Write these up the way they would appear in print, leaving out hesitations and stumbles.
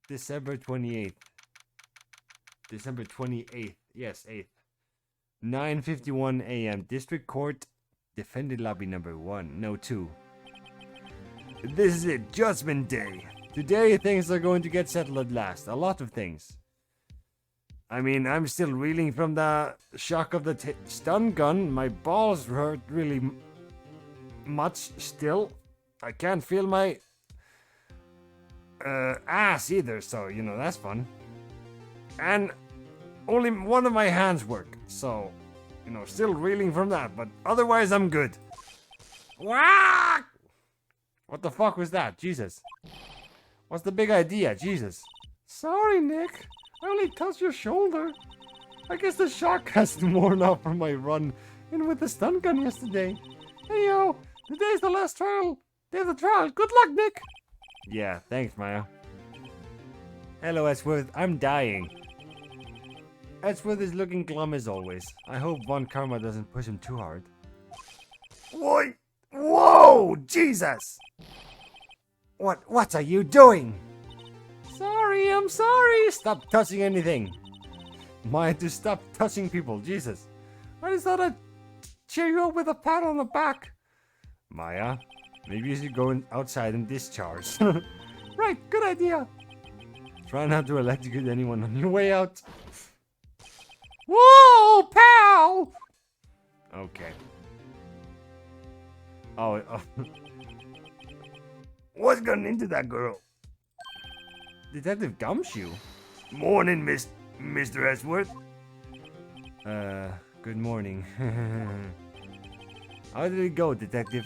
December 28th. December 28th. Yes, 8th. 9:51 a.m. District Court, Defendant Lobby number 1. No, 2. This is it. Judgment Day. Today, things are going to get settled at last. A lot of things. I mean, I'm still reeling from the shock of the stun gun. My balls hurt really much still. I can't feel my ass either, so, you know, that's fun. And only one of my hands work, so, you know, still reeling from that, but otherwise I'm good. Wah! What the fuck was that? Jesus. What's the big idea? Jesus. Sorry, Nick. I only touched your shoulder. I guess the shock has worn off from my run in with the stun gun yesterday. Hey, yo. Today's the last trial. Day of the trial. Good luck, Nick. Yeah, thanks, Maya. Hello, Edgeworth. I'm dying. Edgeworth is looking glum as always. I hope Von Karma doesn't push him too hard. Why? Whoa! Jesus! What are you doing? Sorry, I'm sorry. Stop touching anything. Maya, to stop touching people. Jesus. I just thought I'd cheer you up with a pat on the back. Maya, maybe you should go outside and discharge. Right, good idea. Try not to electrocute anyone on your way out. Whoa, pal! Okay. Oh. What's gotten into that girl? Detective Gumshoe? Morning, Mr. Edgeworth. Good morning. How did it go, Detective?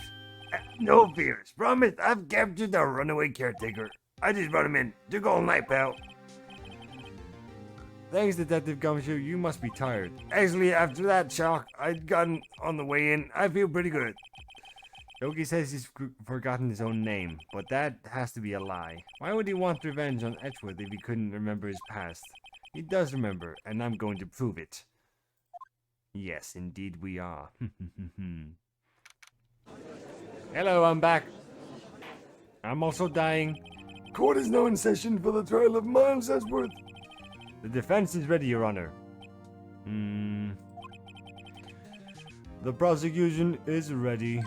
No fears. Promise, I've captured the runaway caretaker. I just brought him in. Took all night, pal. Thanks, Detective Gumshoe. You must be tired. Actually, after that shock I'd gotten on the way in, I feel pretty good. Yogi says he's forgotten his own name, but that has to be a lie. Why would he want revenge on Edgeworth if he couldn't remember his past? He does remember, and I'm going to prove it. Yes, indeed we are. Hello, I'm back. I'm also dying. Court is now in session for the trial of Miles Edgeworth. The defense is ready, Your Honor. The prosecution is ready.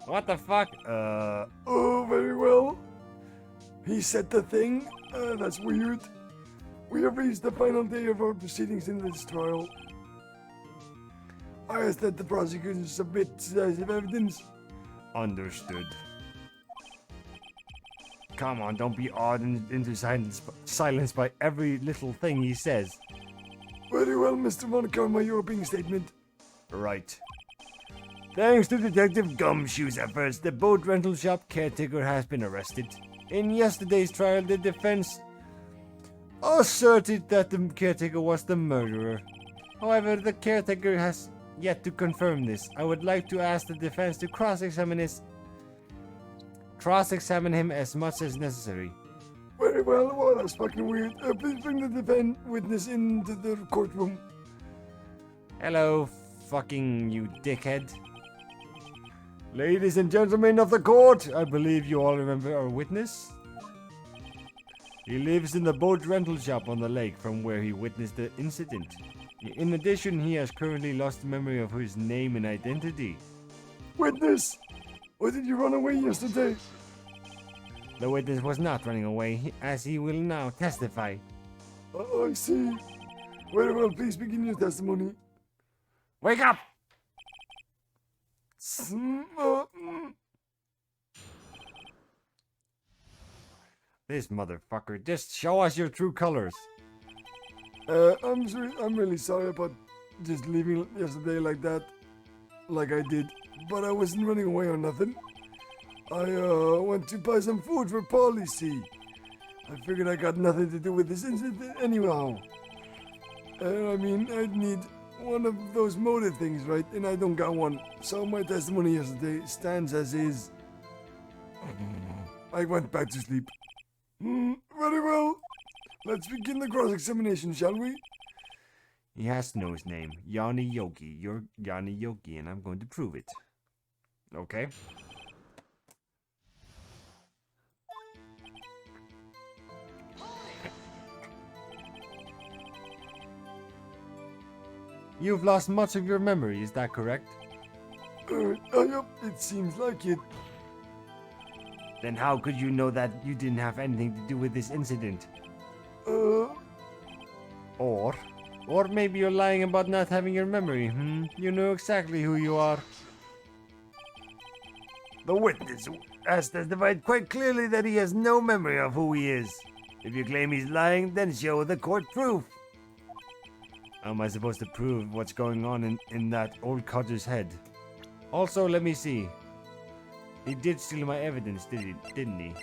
What the fuck? Oh, very well. He said the thing? That's weird. We have reached the final day of our proceedings in this trial. I ask that the prosecution submit decisive evidence. Understood. Come on, don't be awed into silence by every little thing he says. Very well, Mr. Von Karma, your opening statement. Right. Thanks to Detective Gumshoe's efforts, the boat rental shop caretaker has been arrested. In yesterday's trial, the defense asserted that the caretaker was the murderer. However, the caretaker has yet to confirm this. I would like to ask the defense to cross-examine him as much as necessary. Very well, well, that's fucking weird. Please bring the defense witness into the courtroom. Hello, fucking you dickhead. Ladies and gentlemen of the court, I believe you all remember our witness. He lives in the boat rental shop on the lake from where he witnessed the incident. In addition, he has currently lost memory of his name and identity. Witness! Why did you run away yesterday? The witness was not running away, as he will now testify. I see. Very well, please begin your testimony. Wake up! This motherfucker, just show us your true colors. I'm really sorry about just leaving yesterday like that, like I did, but I wasn't running away or nothing. I went to buy some food for policy. I figured I got nothing to do with this incident anyhow. I mean, I'd need one of those motive things, right? And I don't got one. So my testimony yesterday stands as is. I went back to sleep. Very well. Let's begin the cross-examination, shall we? He has to know his name. Yanni Yogi. You're Yanni Yogi, and I'm going to prove it. Okay. You've lost much of your memory, is that correct? It seems like it. Then how could you know that you didn't have anything to do with this incident? Uh, Or maybe you're lying about not having your memory, You know exactly who you are. The witness has testified quite clearly that he has no memory of who he is. If you claim he's lying, then show the court proof. How am I supposed to prove what's going on in that old codger's head? Also, let me see. He did steal my evidence, didn't he?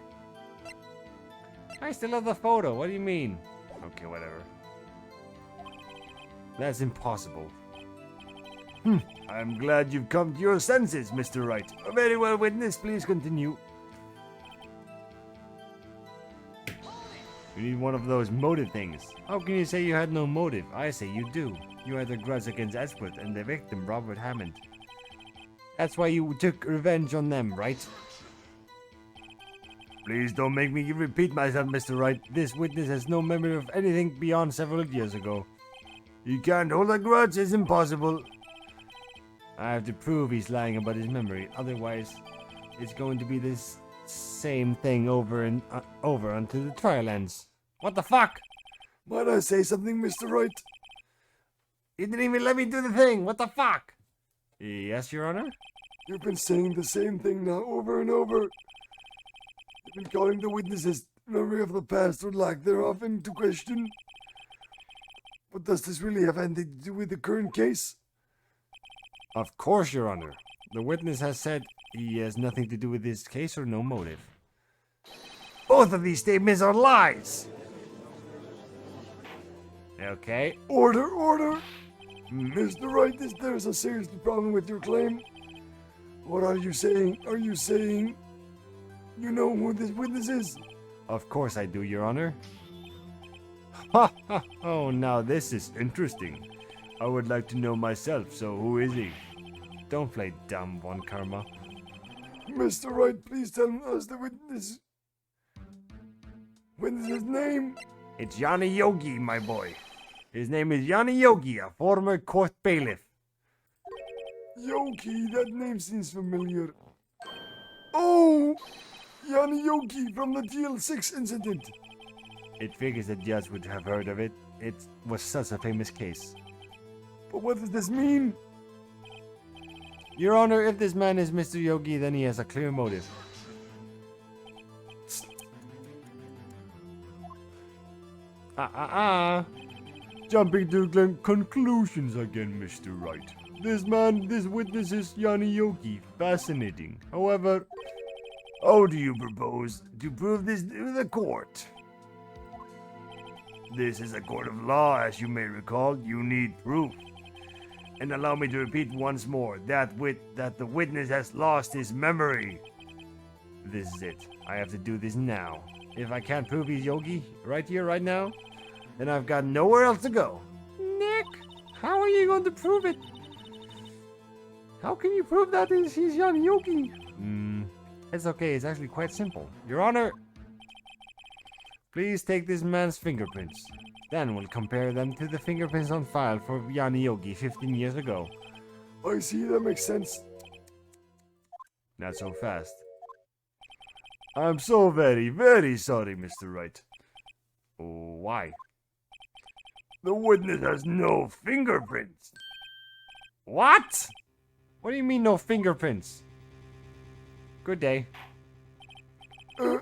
I still have the photo, what do you mean? Okay, whatever. That's impossible. I'm glad you've come to your senses, Mr. Wright. Very well, witness, please continue. You need one of those motive things. How can you say you had no motive? I say you do. You had a grudge against Edgeworth and the victim, Robert Hammond. That's why you took revenge on them, right? Please don't make me repeat myself, Mr. Wright. This witness has no memory of anything beyond several years ago. You can't hold a grudge, it's impossible. I have to prove he's lying about his memory, otherwise it's going to be this same thing over and over until the trial ends. What the fuck? might I say something, Mr. Wright? You didn't even let me do the thing, what the fuck? Yes, Your Honor? You've been saying the same thing now over and over. You've been calling the witnesses' memory of the past or lack thereof into question. But does this really have anything to do with the current case? Of course, Your Honor. The witness has said he has nothing to do with this case or no motive. Both of these statements are lies! Okay. Order! Mr. Wright, there's a serious problem with your claim. What are you saying? Are you saying you know who this witness is? Of course I do, Your Honor. Ha ha! Oh, now this is interesting. I would like to know myself, so who is he? Don't play dumb, One Karma. Mr. Wright, please tell us the witness's name. It's Yanni Yogi, my boy. His name is Yanni Yogi, a former court bailiff. Yogi, that name seems familiar. Oh! Yanni Yogi from the DL6 incident. It figures the judge would have heard of it. It was such a famous case. But what does this mean? Your Honor, if this man is Mr. Yogi, then he has a clear motive. Jumping to conclusions again, Mr. Wright. This witness is Yanni Yogi. Fascinating. However, how do you propose to prove this to the court? This is a court of law, as you may recall. You need proof. And allow me to repeat once more that the witness has lost his memory. This is it. I have to do this now. If I can't prove he's Yogi right here, right now, then I've got nowhere else to go. Nick, how are you going to prove it? How can you prove that he's Yanni Yogi? It's okay. It's actually quite simple. Your Honor, please take this man's fingerprints. Then we'll compare them to the fingerprints on file for Yanni Yogi 15 years ago. I see, that makes sense. Not so fast. I'm so very, very sorry, Mr. Wright. Why? The witness has no fingerprints. What? What do you mean no fingerprints? Good day. You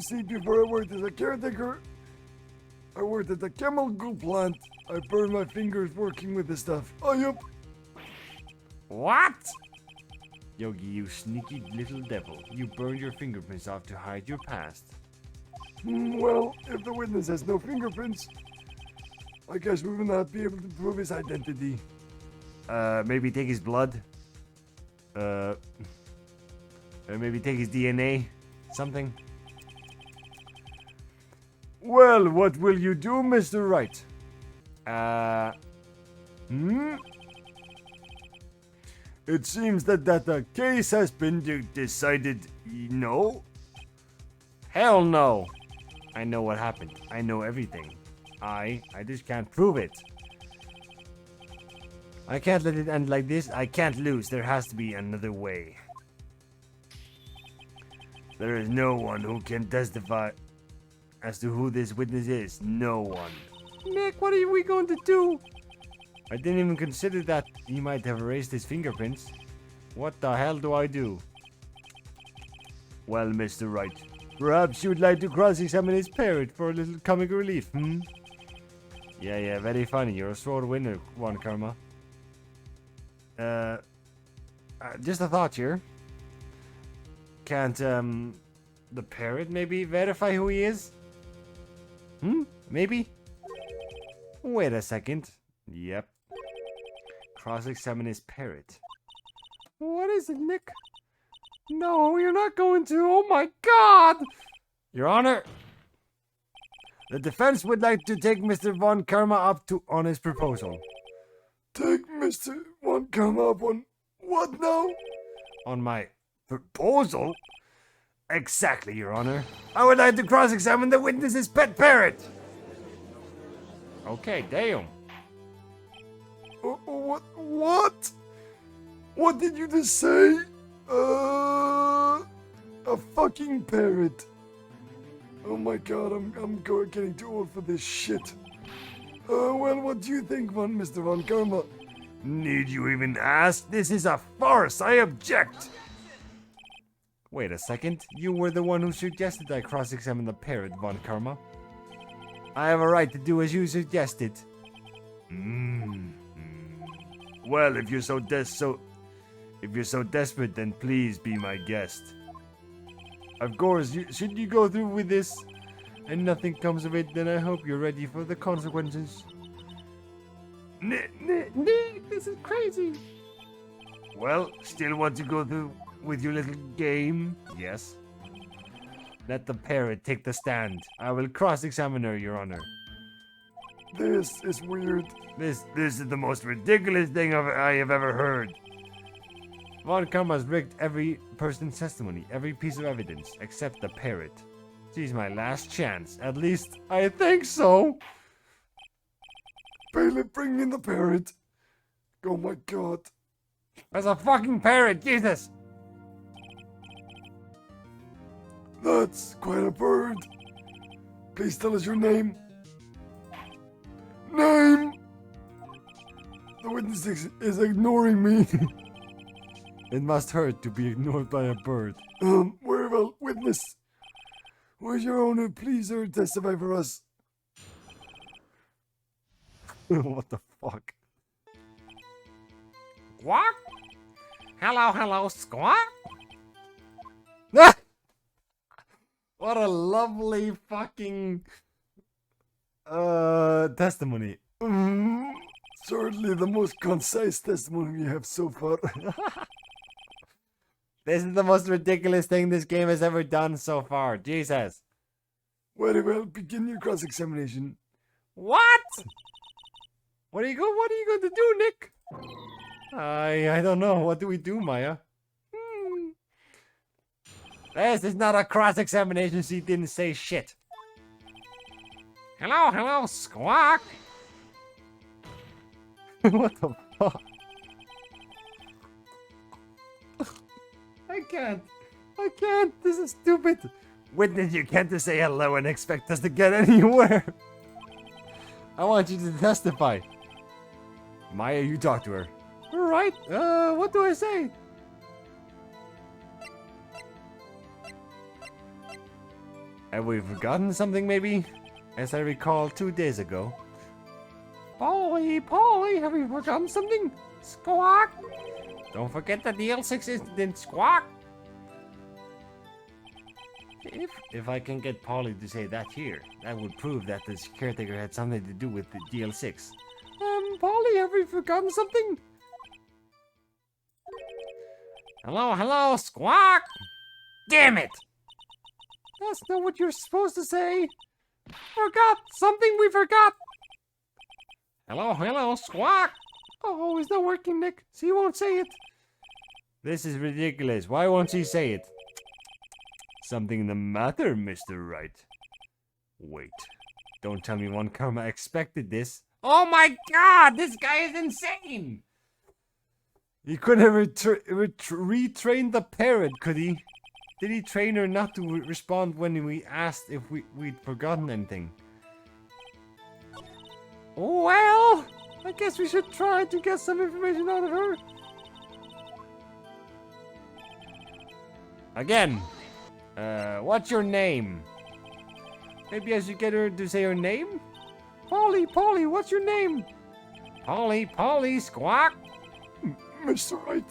see, before I worked as a caretaker, I worked at the chemical plant. I burned my fingers working with this stuff. Oh, yep. What? Yogi, you sneaky little devil. You burned your fingerprints off to hide your past. Well, if the witness has no fingerprints, I guess we will not be able to prove his identity. Maybe take his blood? Maybe take his DNA? Something? Well, what will you do, Mr. Wright? It seems that the case has been decided no? Hell no! I know what happened. I know everything. I just can't prove it. I can't let it end like this. I can't lose. There has to be another way. There is no one who can testify as to who this witness is. No one. Nick, what are we going to do? I didn't even consider that he might have erased his fingerprints. What the hell do I do? Well, Mr. Wright, perhaps you would like to cross-examine his parrot for a little comic relief, hmm? Yeah, very funny. You're a sore winner, One Karma. Just a thought here. Can't, the parrot maybe verify who he is? Maybe? Wait a second. Yep. Cross-examine his parrot. What is it, Nick? No, you're not going to. Oh my god! Your Honor, the defense would like to take Mr. Von Karma up on his proposal. Take Mr. Von Karma up on what now? On my proposal? Exactly, Your Honor. I would like to cross-examine the witness's pet parrot. Okay, damn. What? What did you just say? A fucking parrot. Oh my god, I'm getting too old for this shit. Well, what do you think, Mr. Von Karma? Need you even ask? This is a farce. I object. Wait a second. You were the one who suggested I cross-examine the parrot, Von Karma. I have a right to do as you suggested. Well, if you're so desperate, then please be my guest. Of course, should you go through with this and nothing comes of it, then I hope you're ready for the consequences. Nick, this is crazy. Well, still want to go through with your little game? Yes. Let the parrot take the stand. I will cross-examine her, Your Honor. This is weird. This is the most ridiculous thing I have ever heard. Von Karma's rigged every person's testimony, every piece of evidence, except the parrot. She's my last chance. At least, I think so. Bailiff, bring in the parrot. Oh my god. There's a fucking parrot, Jesus! That's quite a bird. Please tell us your name. Name! The witness is ignoring me. It must hurt to be ignored by a bird. Very well, witness. Will your owner please testify for us? What the fuck? Squawk? Hello, squawk? Ah! What a lovely fucking testimony. Certainly the most concise testimony we have so far. This is the most ridiculous thing this game has ever done so far. Jesus. Very well, begin your cross-examination. What? What are you going to do, Nick? I don't know. What do we do, Maya? This is not a cross-examination. She didn't say shit. Hello, squawk. What the fuck? I can't. This is stupid. Witness, you can't just say hello and expect us to get anywhere. I want you to testify. Maya, you talk to her. All right. What do I say? Have we forgotten something, maybe? As I recall 2 days ago. Polly, have we forgotten something? Squawk! Don't forget the DL6 incident, Squawk! If I can get Polly to say that here, that would prove that this caretaker had something to do with the DL6. Polly, have we forgotten something? Hello, Squawk! Damn it! That's not what you're supposed to say. Forgot something we forgot. Hello, Squawk. Oh, it's not working, Nick. She won't say it. This is ridiculous. Why won't she say it? Something the matter, Mr. Wright? Wait. Don't tell me One Karma expected this. Oh my god, this guy is insane. He couldn't have retrained the parrot, could he? Did he train her not to respond when we asked if we'd forgotten anything? Well, I guess we should try to get some information out of her. Again, what's your name? Maybe I should get her to say her name? Polly, Polly, what's your name? Polly, Polly, squawk. Mr. Wright,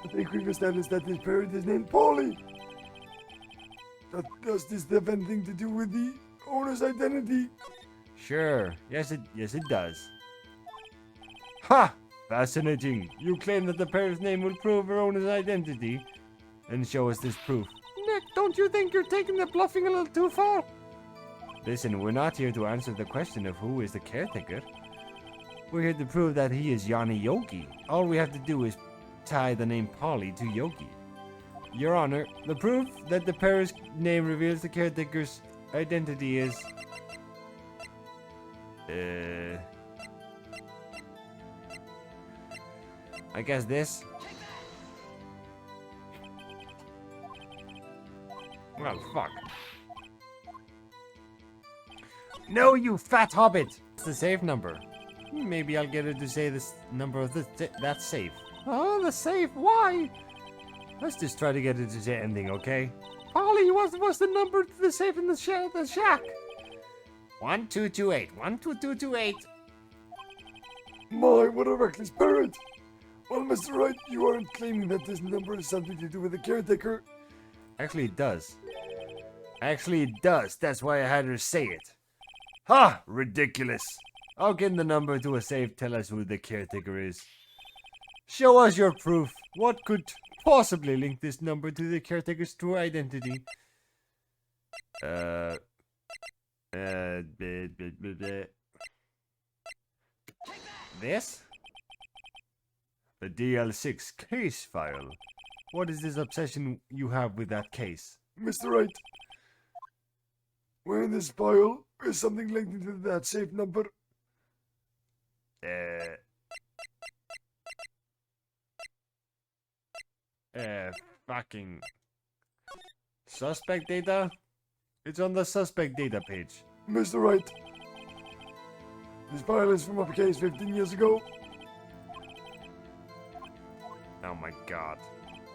I think we've established that this parrot is named Polly. Does this have anything to do with the owner's identity? Sure, yes it does. Ha! Fascinating. You claim that the parrot's name will prove her owner's identity? And show us this proof. Nick, don't you think you're taking the bluffing a little too far? Listen, we're not here to answer the question of who is the caretaker. We're here to prove that he is Yanni Yogi. All we have to do is tie the name Polly to Yogi. Your Honor, the proof that the parrot's name reveals the caretaker's identity is... I guess this? Well, fuck. No, you fat hobbit! It's the safe number. Maybe I'll get her to say this number of that safe. Oh, the safe? Why? Let's just try to get her to say anything, okay? Polly, what's the number to the safe in the shack? 1228. 12228. My, what a reckless parrot! Well, Mr. Wright, you aren't claiming that this number has something to do with the caretaker. Actually, it does. That's why I had her say it. Ha! Ridiculous. How can the number to a safe tell us who the caretaker is? Show us your proof. What could possibly link this number to the caretaker's true identity? This? The DL6 case file. What is this obsession you have with that case? Mr. Wright, where in this file is something linked to that safe number? Fucking... Suspect data? It's on the suspect data page. Mr. Wright, this file is from a case 15 years ago. Oh my god.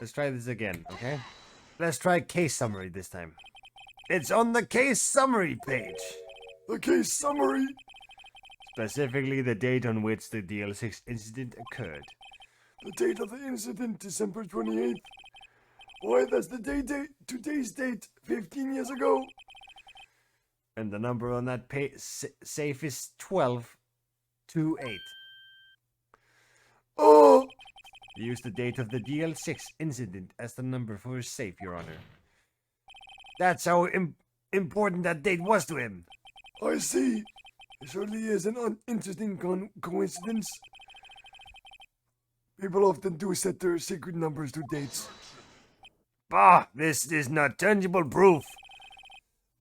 Let's try this again, okay? Let's try case summary this time. It's on the case summary page. The case summary? Specifically the date on which the DL6 incident occurred. The date of the incident, December 28th. Why, that's the today's date, 15 years ago. And the number on that safe is 1228. Oh! Use the date of the DL6 incident as the number for his safe, Your Honor. That's how important that date was to him. I see. It surely is an interesting coincidence. People often do set their secret numbers to dates. Bah, this is not tangible proof.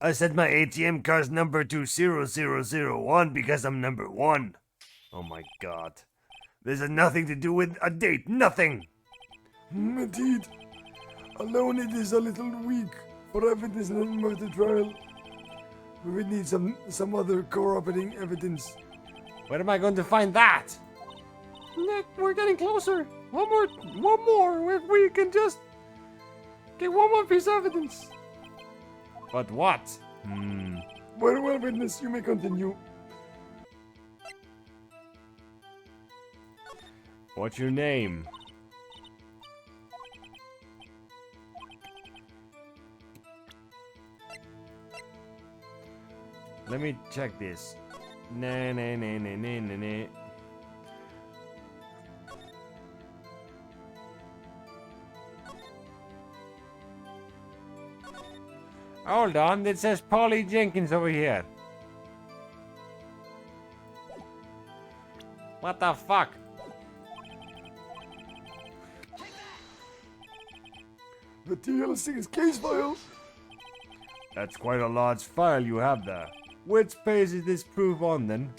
I set my ATM card's number to 0001 because I'm number 1. Oh my god. This has nothing to do with a date, nothing! Indeed. Alone it is a little weak for evidence in a murder trial. We would need some other corroborating evidence. Where am I going to find that? Nick, we're getting closer. One more. If we can just get one more piece of evidence. But what? Well, witness, you may continue. What's your name? Let me check this. Nah. Hold on, it says Polly Jenkins over here. What the fuck? The DL6 case file. That's quite a large file you have there. Which page is this proof on then?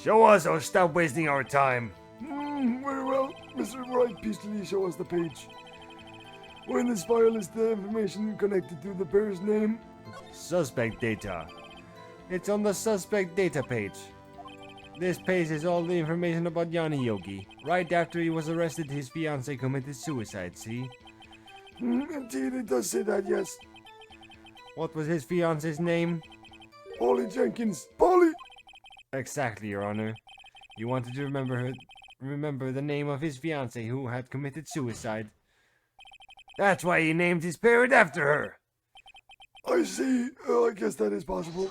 Show us or stop wasting our time. Very well. Mr. Wright, please show us the page. When this file is the information connected to the bear's name. Suspect data. It's on the suspect data page. This page is all the information about Yanni Yogi. Right after he was arrested, his fiancée committed suicide, see? Indeed, it does say that, yes. What was his fiancée's name? Polly Jenkins. Polly! Exactly, Your Honor. You wanted to remember the name of his fiancée who had committed suicide. That's why he named his parrot after her. I see. I guess that is possible.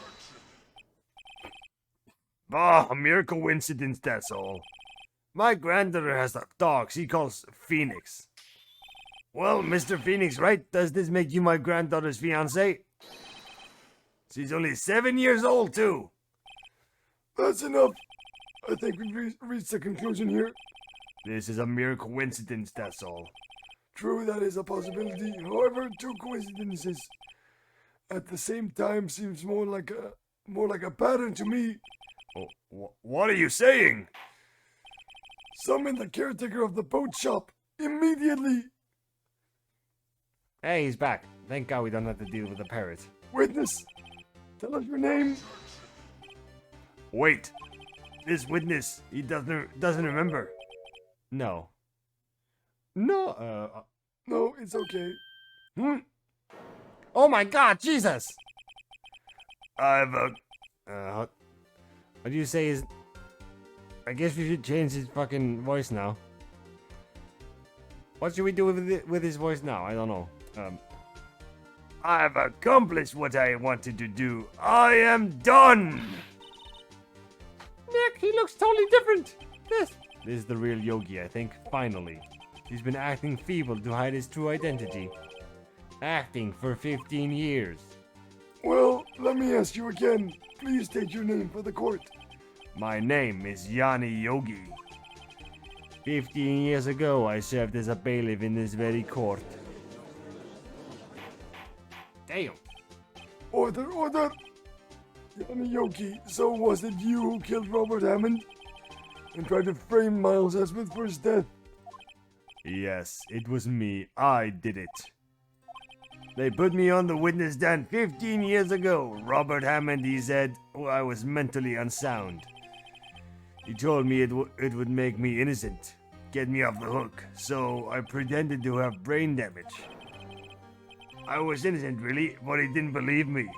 Ah, a mere coincidence, that's all. My granddaughter has a dog she calls Phoenix. Well, Mr. Phoenix, right? Does this make you my granddaughter's fiancé? She's only 7 years old, too. That's enough. I think we've reached a conclusion here. This is a mere coincidence, that's all. True, that is a possibility. However, two coincidences at the same time seems more like a pattern to me. Oh, what are you saying? Summon the caretaker of the boat shop immediately. Hey, he's back. Thank God we don't have to deal with the parrot. Witness, tell us your name. Wait. This witness, he doesn't remember. No. No, No, it's okay. Oh my God, Jesus! I've what do you say is... I guess we should change his fucking voice now. What should we do with his voice now? I don't know. I've accomplished what I wanted to do. I am done! Nick, he looks totally different. This is the real Yogi, I think. Finally. He's been acting feeble to hide his true identity. Acting for 15 years. Well, let me ask you again. Please state your name for the court. My name is Yanni Yogi. 15 years ago, I served as a bailiff in this very court. Damn. Order, order. Yanni Yogi, so was it you who killed Robert Hammond? And tried to frame Miles Esmith for his death? Yes, it was me. I did it. They put me on the witness stand 15 years ago. Robert Hammond, he said, I was mentally unsound. He told me it would make me innocent, get me off the hook, so I pretended to have brain damage. I was innocent, really, but he didn't believe me.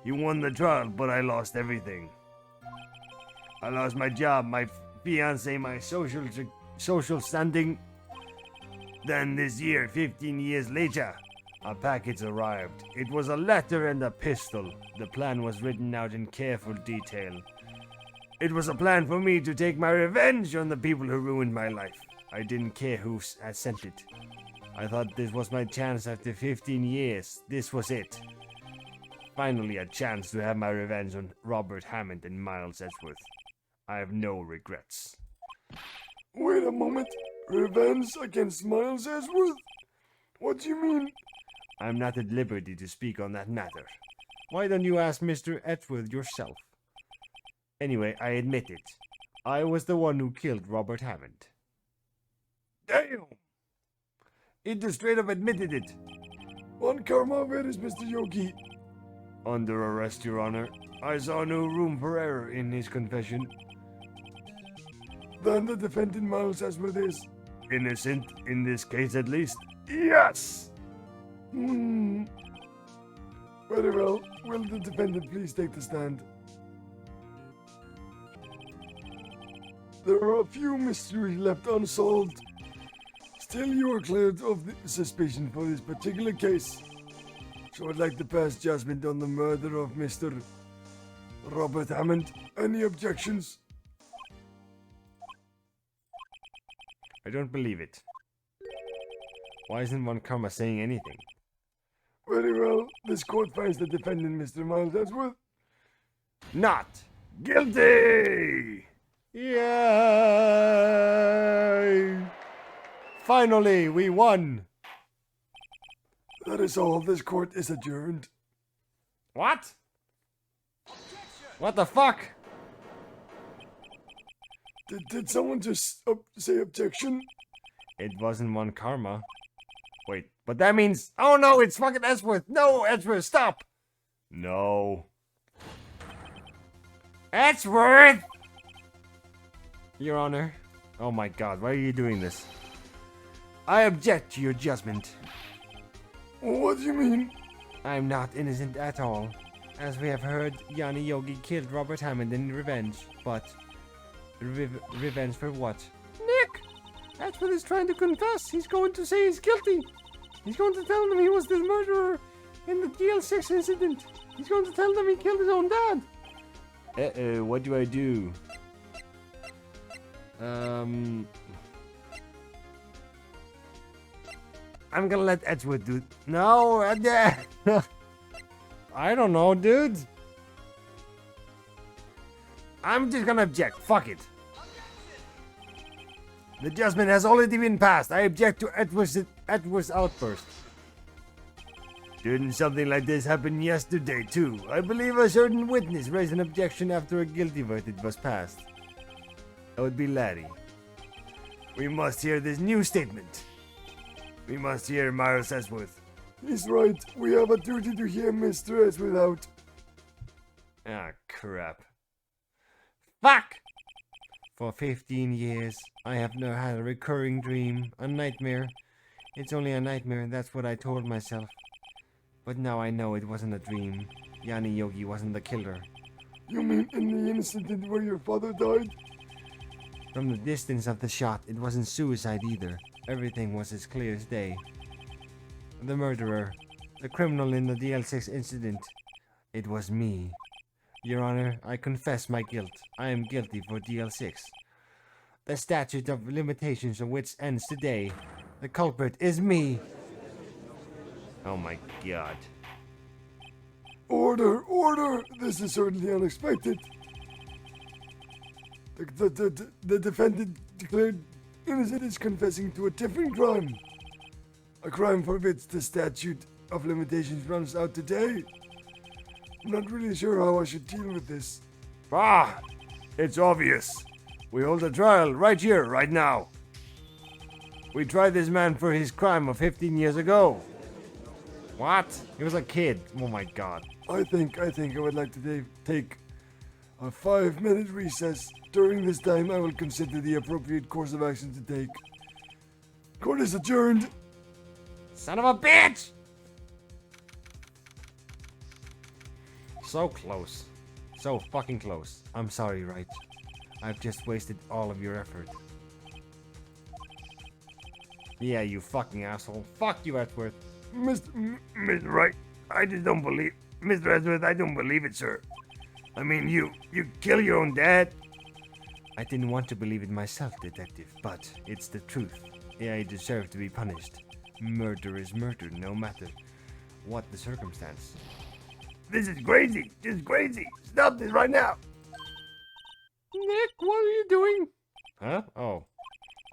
He won the trial, but I lost everything. I lost my job, my fiancé, my social standing. Then this year, 15 years later, a package arrived. It was a letter and a pistol. The plan was written out in careful detail. It was a plan for me to take my revenge on the people who ruined my life. I didn't care who had sent it. I thought this was my chance after 15 years. This was it. Finally a chance to have my revenge on Robert Hammond and Miles Edgeworth. I have no regrets. Wait a moment. Revenge against Miles Edgeworth? What do you mean? I'm not at liberty to speak on that matter. Why don't you ask Mr. Edgeworth yourself? Anyway, I admit it. I was the one who killed Robert Hammond. Damn! It just straight up admitted it. On karma, where is Mr. Yogi? Under arrest, Your Honor. I saw no room for error in his confession. Then the defendant Miles Edgeworth is innocent, in this case at least. Yes! Very well. Will the defendant please take the stand? There are a few mysteries left unsolved. Still, you are cleared of the suspicion for this particular case. So I'd like to pass judgment on the murder of Mr. Robert Hammond. Any objections? I don't believe it. Why isn't one karma saying anything? Very well. This court finds the defendant, Mr. Miles Edgeworth, not guilty! Yay! Finally, we won! That is all. This court is adjourned. What? What the fuck? Did someone just say objection? It wasn't one karma. Wait, but that means... Oh no, it's fucking Edgeworth! No, Edgeworth, stop! No. Edgeworth! Your Honor. Oh my god, why are you doing this? I object to your judgment. What do you mean? I'm not innocent at all. As we have heard, Yanni Yogi killed Robert Hammond in revenge, but... revenge for what? Nick! Edgeworth is trying to confess. He's going to say he's guilty. He's going to tell them he was the murderer in the DL6 incident. He's going to tell them he killed his own dad. Uh-oh, what do I do? I'm gonna let Edgeworth do it. No, I don't know, dude. I'm just gonna object. Fuck it. The judgment has already been passed. I object to Edward's outburst. Didn't something like this happen yesterday, too? I believe a certain witness raised an objection after a guilty verdict was passed. That would be Laddie. We must hear this new statement. We must hear Miles Edgeworth. He's right. We have a duty to hear Mr. Edgeworth out. Ah, crap. Fuck! For 15 years, I have now had a recurring dream, a nightmare. It's only a nightmare, that's what I told myself. But now I know it wasn't a dream. Yanni Yogi wasn't the killer. You mean in the incident where your father died? From the distance of the shot, it wasn't suicide either. Everything was as clear as day. The murderer, the criminal in the DL6 incident, it was me. Your Honor, I confess my guilt. I am guilty for DL6. The statute of limitations of which ends today. The culprit is me. Oh my god. Order! Order! This is certainly unexpected. The defendant declared innocent is confessing to a different crime. A crime for which the statute of limitations runs out today. I'm not really sure how I should deal with this. Ah! It's obvious. We hold a trial right here, right now. We tried this man for his crime of 15 years ago. What? He was a kid. Oh my god. I think I would like to take a 5-minute recess. During this time, I will consider the appropriate course of action to take. Court is adjourned. Son of a bitch! So close. So fucking close. I'm sorry, Wright. I've just wasted all of your effort. Yeah, you fucking asshole. Fuck you, Edgeworth. Mr. Wright, I just don't believe... Mr. Edgeworth, I don't believe it, sir. I mean, you kill your own dad? I didn't want to believe it myself, detective, but it's the truth. Yeah, I deserve to be punished. Murder is murder, no matter what the circumstance. This is crazy. Just crazy. Stop this right now. Nick, what are you doing? Huh? Oh.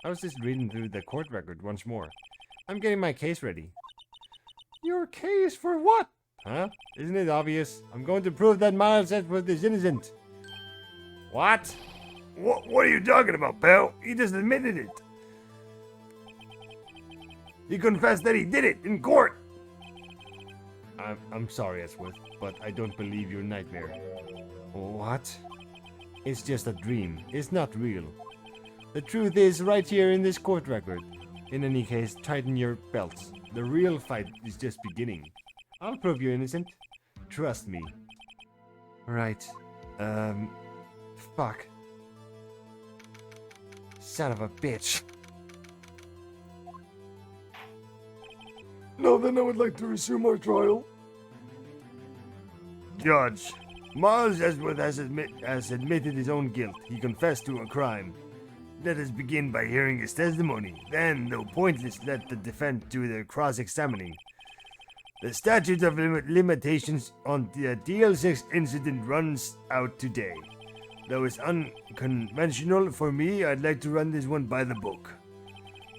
I was just reading through the court record once more. I'm getting my case ready. Your case for what? Huh? Isn't it obvious? I'm going to prove that Miles Edgeworth is innocent. What? What are you talking about, pal? He just admitted it. He confessed that he did it in court. I'm sorry, Edgeworth, but I don't believe your nightmare. What? It's just a dream. It's not real. The truth is right here in this court record. In any case, tighten your belts. The real fight is just beginning. I'll prove you're innocent. Trust me. Right. Fuck. Son of a bitch. Now then, I would like to resume our trial. Judge, Miles Edgeworth has admitted his own guilt. He confessed to a crime. Let us begin by hearing his testimony. Then, though pointless, let the defense do their cross-examining. The statute of limitations on the DL6 incident runs out today. Though it's unconventional for me, I'd like to run this one by the book.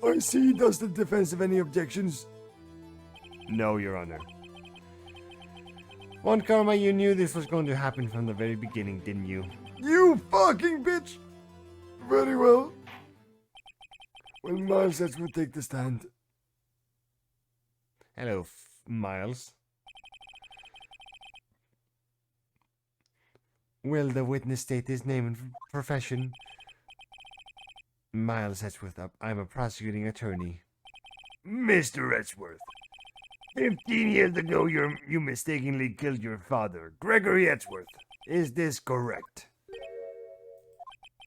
I see. Does the defense have any objections? No, Your Honor. One Karma, you knew this was going to happen from the very beginning, didn't you? You fucking bitch! Very well. Well, Miles says we'll take the stand. Hello, Miles. Will the witness state his name and profession? Miles Edgeworth. I'm a prosecuting attorney. Mr. Edgeworth, 15 years ago you mistakenly killed your father, Gregory Edgeworth. Is this correct?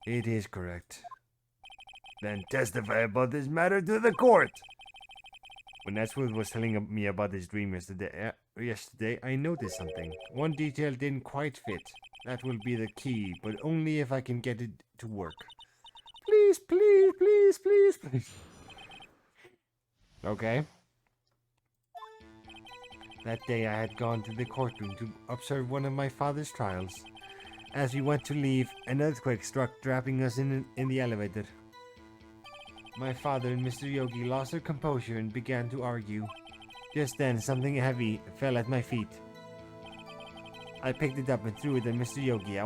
It is correct. Then testify about this matter to the court. When Edgeworth was telling me about his dream yesterday, I noticed something. One detail didn't quite fit. That will be the key, but only if I can get it to work. Please, please, please, please, please. Okay. That day I had gone to the courtroom to observe one of my father's trials. As we went to leave, an earthquake struck, trapping us in the elevator. My father and Mr. Yogi lost their composure and began to argue. Just then, something heavy fell at my feet. I picked it up and threw it at Mr. Yogi. I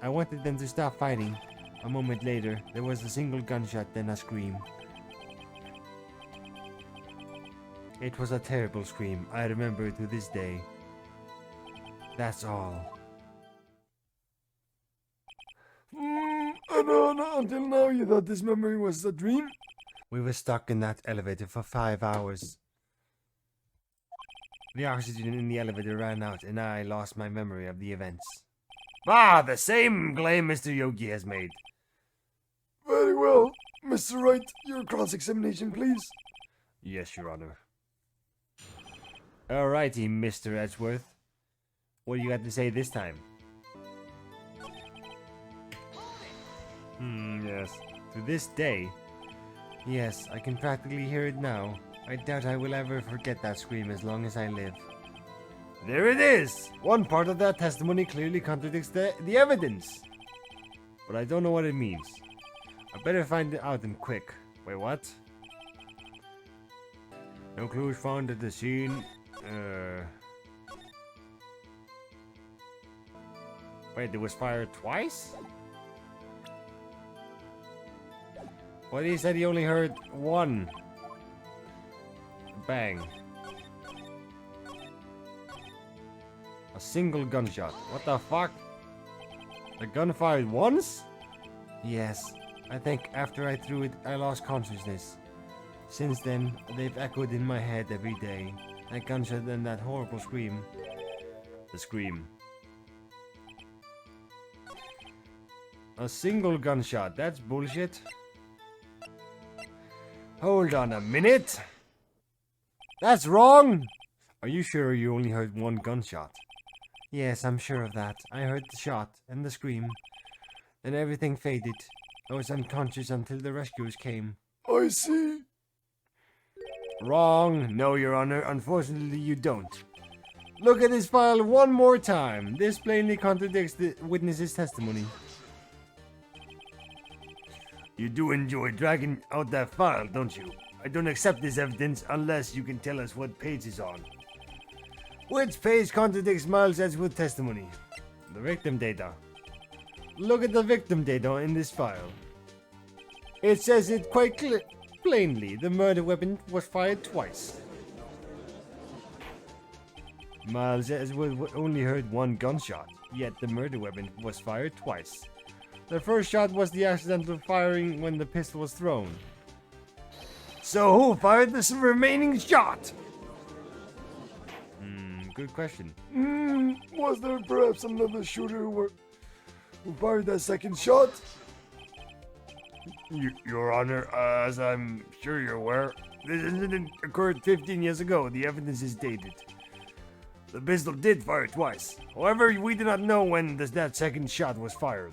wanted them to stop fighting. A moment later, there was a single gunshot, then a scream. It was a terrible scream. I remember it to this day. That's all. Until now you thought this memory was a dream? We were stuck in that elevator for 5 hours. The oxygen in the elevator ran out and I lost my memory of the events. The same claim Mr. Yogi has made. Very well. Mr. Wright, your cross-examination, please. Yes, Your Honor. Alrighty, Mr. Edgeworth. What do you got to say this time? Yes. To this day? Yes, I can practically hear it now. I doubt I will ever forget that scream as long as I live. There it is! One part of that testimony clearly contradicts the evidence. But I don't know what it means. I better find it out and quick. Wait, what? No clues found at the scene. Wait, it was fired twice? But he said he only heard one. Bang. A single gunshot. What the fuck? The gun fired once? Yes. I think after I threw it, I lost consciousness. Since then, they've echoed in my head every day. That gunshot and that horrible scream. The scream. A single gunshot. That's bullshit. Hold on a minute. That's wrong! Are you sure you only heard one gunshot? Yes, I'm sure of that. I heard the shot and the scream. Then everything faded. I was unconscious until the rescuers came. I see. Wrong. No, Your Honor. Unfortunately, you don't. Look at this file one more time. This plainly contradicts the witness's testimony. You do enjoy dragging out that file, don't you? I don't accept this evidence unless you can tell us what page it's on. Which page contradicts Miles Edgeworth's testimony? The victim data. Look at the victim data in this file. It says it quite plainly. The murder weapon was fired twice. Miles Edgeworth only heard one gunshot, yet the murder weapon was fired twice. The first shot was the accidental firing when the pistol was thrown. So who fired this remaining shot? Good question. Was there perhaps another shooter who fired that second shot? Your Honor, as I'm sure you're aware, this incident occurred 15 years ago. The evidence is dated. The pistol did fire twice. However, we do not know when that second shot was fired.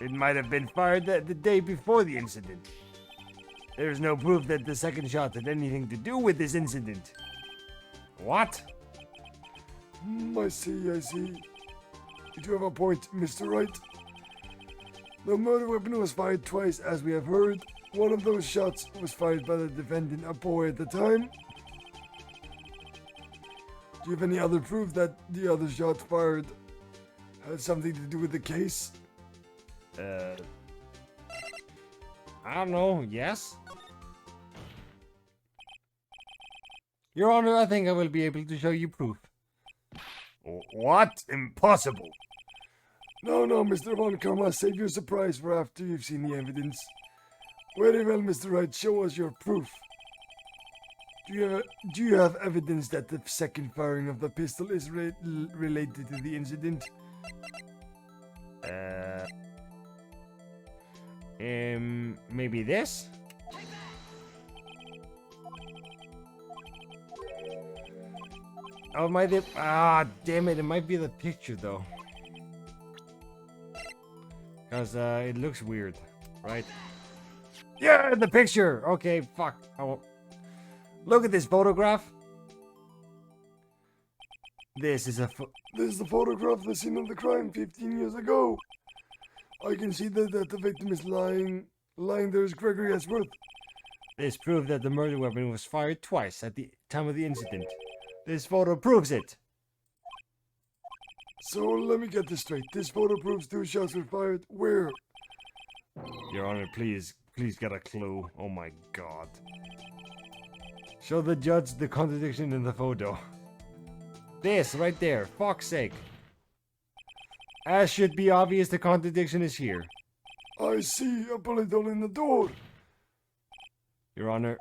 It might have been fired the day before the incident. There is no proof that the second shot had anything to do with this incident. What? I see. You do have a point, Mr. Wright. The murder weapon was fired twice, as we have heard. One of those shots was fired by the defendant, a boy at the time. Do you have any other proof that the other shot fired had something to do with the case? I don't know, yes? Your Honor, I think I will be able to show you proof. What? Impossible. No, Mr. Von Karma, save your surprise for after you've seen the evidence. Very well, Mr. Wright, show us your proof. Do you have evidence that the second firing of the pistol is related to the incident? Maybe this? Oh, might it? Ah, damn it! It might be the picture though, cause it looks weird, right? Yeah, the picture. Okay, fuck. Look at this photograph. This is the photograph of the scene of the crime 15 years ago. I can see that the victim is lying there is Gregory Edgeworth. This proves that the murder weapon was fired twice at the time of the incident. This photo proves it. So let me get this straight. This photo proves 2 shots were fired. Where? Your Honor, please get a clue. Oh my god. Show the judge the contradiction in the photo. This right there, fuck's sake. As should be obvious, the contradiction is here. I see a bullet hole in the door. Your Honor,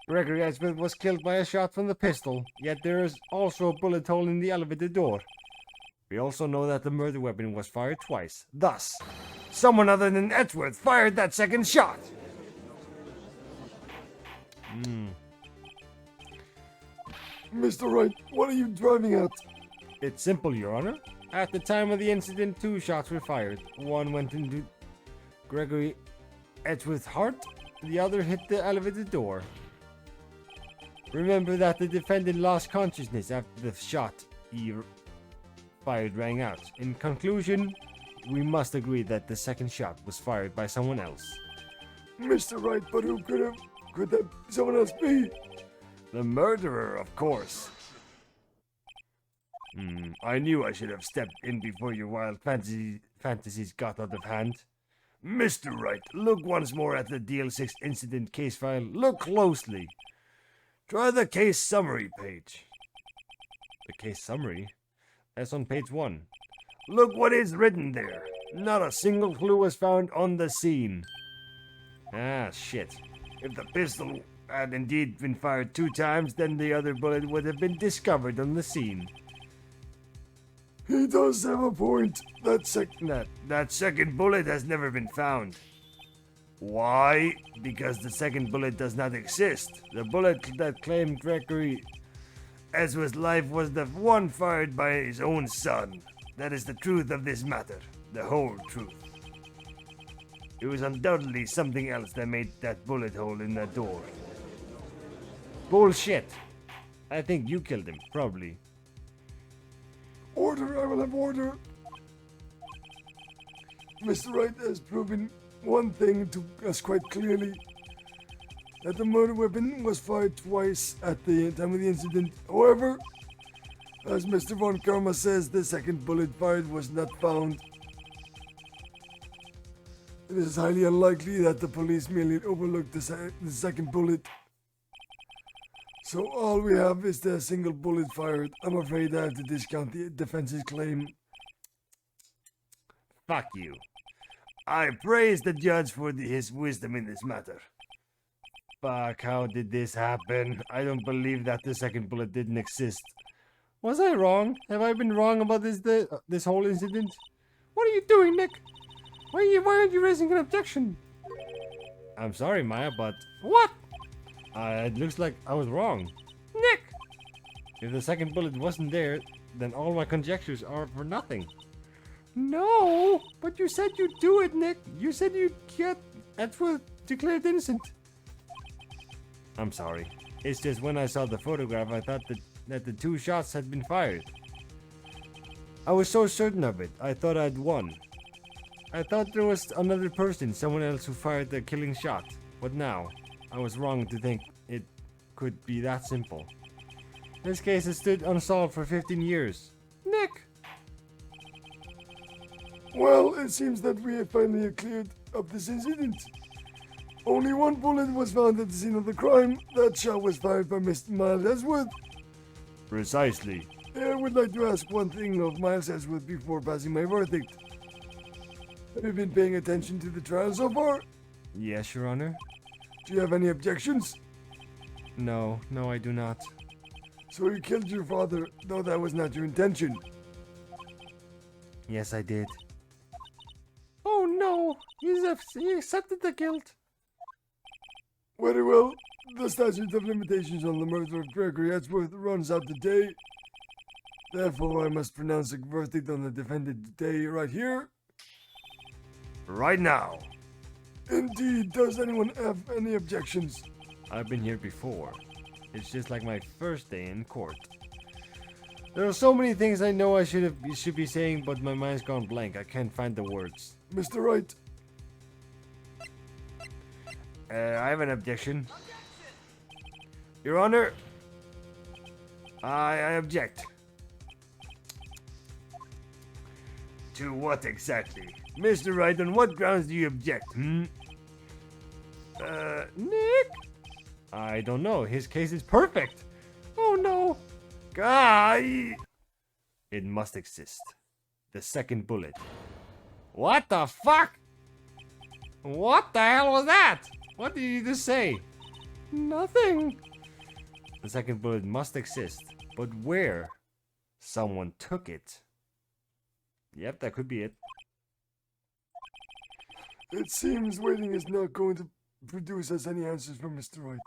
Gregory Edgeworth was killed by a shot from the pistol, yet there is also a bullet hole in the elevator door. We also know that the murder weapon was fired twice. Thus, someone other than Edgeworth fired that second shot. Mr. Wright, what are you driving at? It's simple, Your Honor. At the time of the incident, 2 shots were fired. One went into Gregory Edgeworth's heart, the other hit the elevator door. Remember that the defendant lost consciousness after the shot he fired rang out. In conclusion, we must agree that the second shot was fired by someone else. Mr. Wright, but who could that someone else be? The murderer, of course. I knew I should have stepped in before your wild fantasies got out of hand. Mr. Wright, look once more at the DL6 incident case file. Look closely. Try the case summary page. The case summary? That's on page 1. Look what is written there. Not a single clue was found on the scene. Ah, shit. If the pistol had indeed been fired 2 times, then the other bullet would have been discovered on the scene. He does have a point. That second bullet has never been found. Why? Because the second bullet does not exist. The bullet that claimed Gregory Edgeworth's life was the one fired by his own son. That is the truth of this matter. The whole truth. It was undoubtedly something else that made that bullet hole in that door. Bullshit. I think you killed him, probably. Order, I will have order. Mr. Wright has proven one thing to us quite clearly. That the murder weapon was fired twice at the time of the incident. However, as Mr. Von Karma says, the second bullet fired was not found. It is highly unlikely that the police merely overlooked the second bullet. So all we have is the single bullet fired. I'm afraid I have to discount the defense's claim. Fuck you. I praise the judge for his wisdom in this matter. Fuck, how did this happen? I don't believe that the second bullet didn't exist. Was I wrong? Have I been wrong about this whole incident? What are you doing, Nick? Why aren't you raising an objection? I'm sorry, Maya, but... What? It looks like I was wrong. Nick! If the second bullet wasn't there, then all my conjectures are for nothing. No, but you said you'd do it, Nick. You said you'd get Edgeworth declared innocent. I'm sorry. It's just when I saw the photograph, I thought that the 2 shots had been fired. I was so certain of it, I thought I'd won. I thought there was another person, someone else who fired the killing shot. But now, I was wrong to think it could be that simple. This case has stood unsolved for 15 years. Nick! Well, it seems that we have finally cleared up this incident. Only one bullet was found at the scene of the crime. That shot was fired by Mr. Miles Edgeworth. Precisely. I would like to ask one thing of Miles Edgeworth before passing my verdict. Have you been paying attention to the trial so far? Yes, Your Honor. Do you have any objections? No, I do not. So you killed your father, though that was not your intention. Yes, I did. Oh no, he accepted the guilt. Very well. The statute of limitations on the murder of Gregory Edgeworth runs out today. Therefore, I must pronounce a verdict on the defendant today, right here. Right now. Indeed. Does anyone have any objections? I've been here before. It's just like my first day in court. There are so many things I know I should be saying, but my mind's gone blank. I can't find the words. Mr. Wright. I have an objection. Your Honor, I object. To what exactly? Mr. Wright, on what grounds do you object, Nick? I don't know. His case is perfect. Oh no. Guy! It must exist. The second bullet. What the fuck? What the hell was that? What did you just say? Nothing. The second bullet must exist. But where? Someone took it. Yep, that could be it. It seems waiting is not going to produce us any answers from Mr. Wright.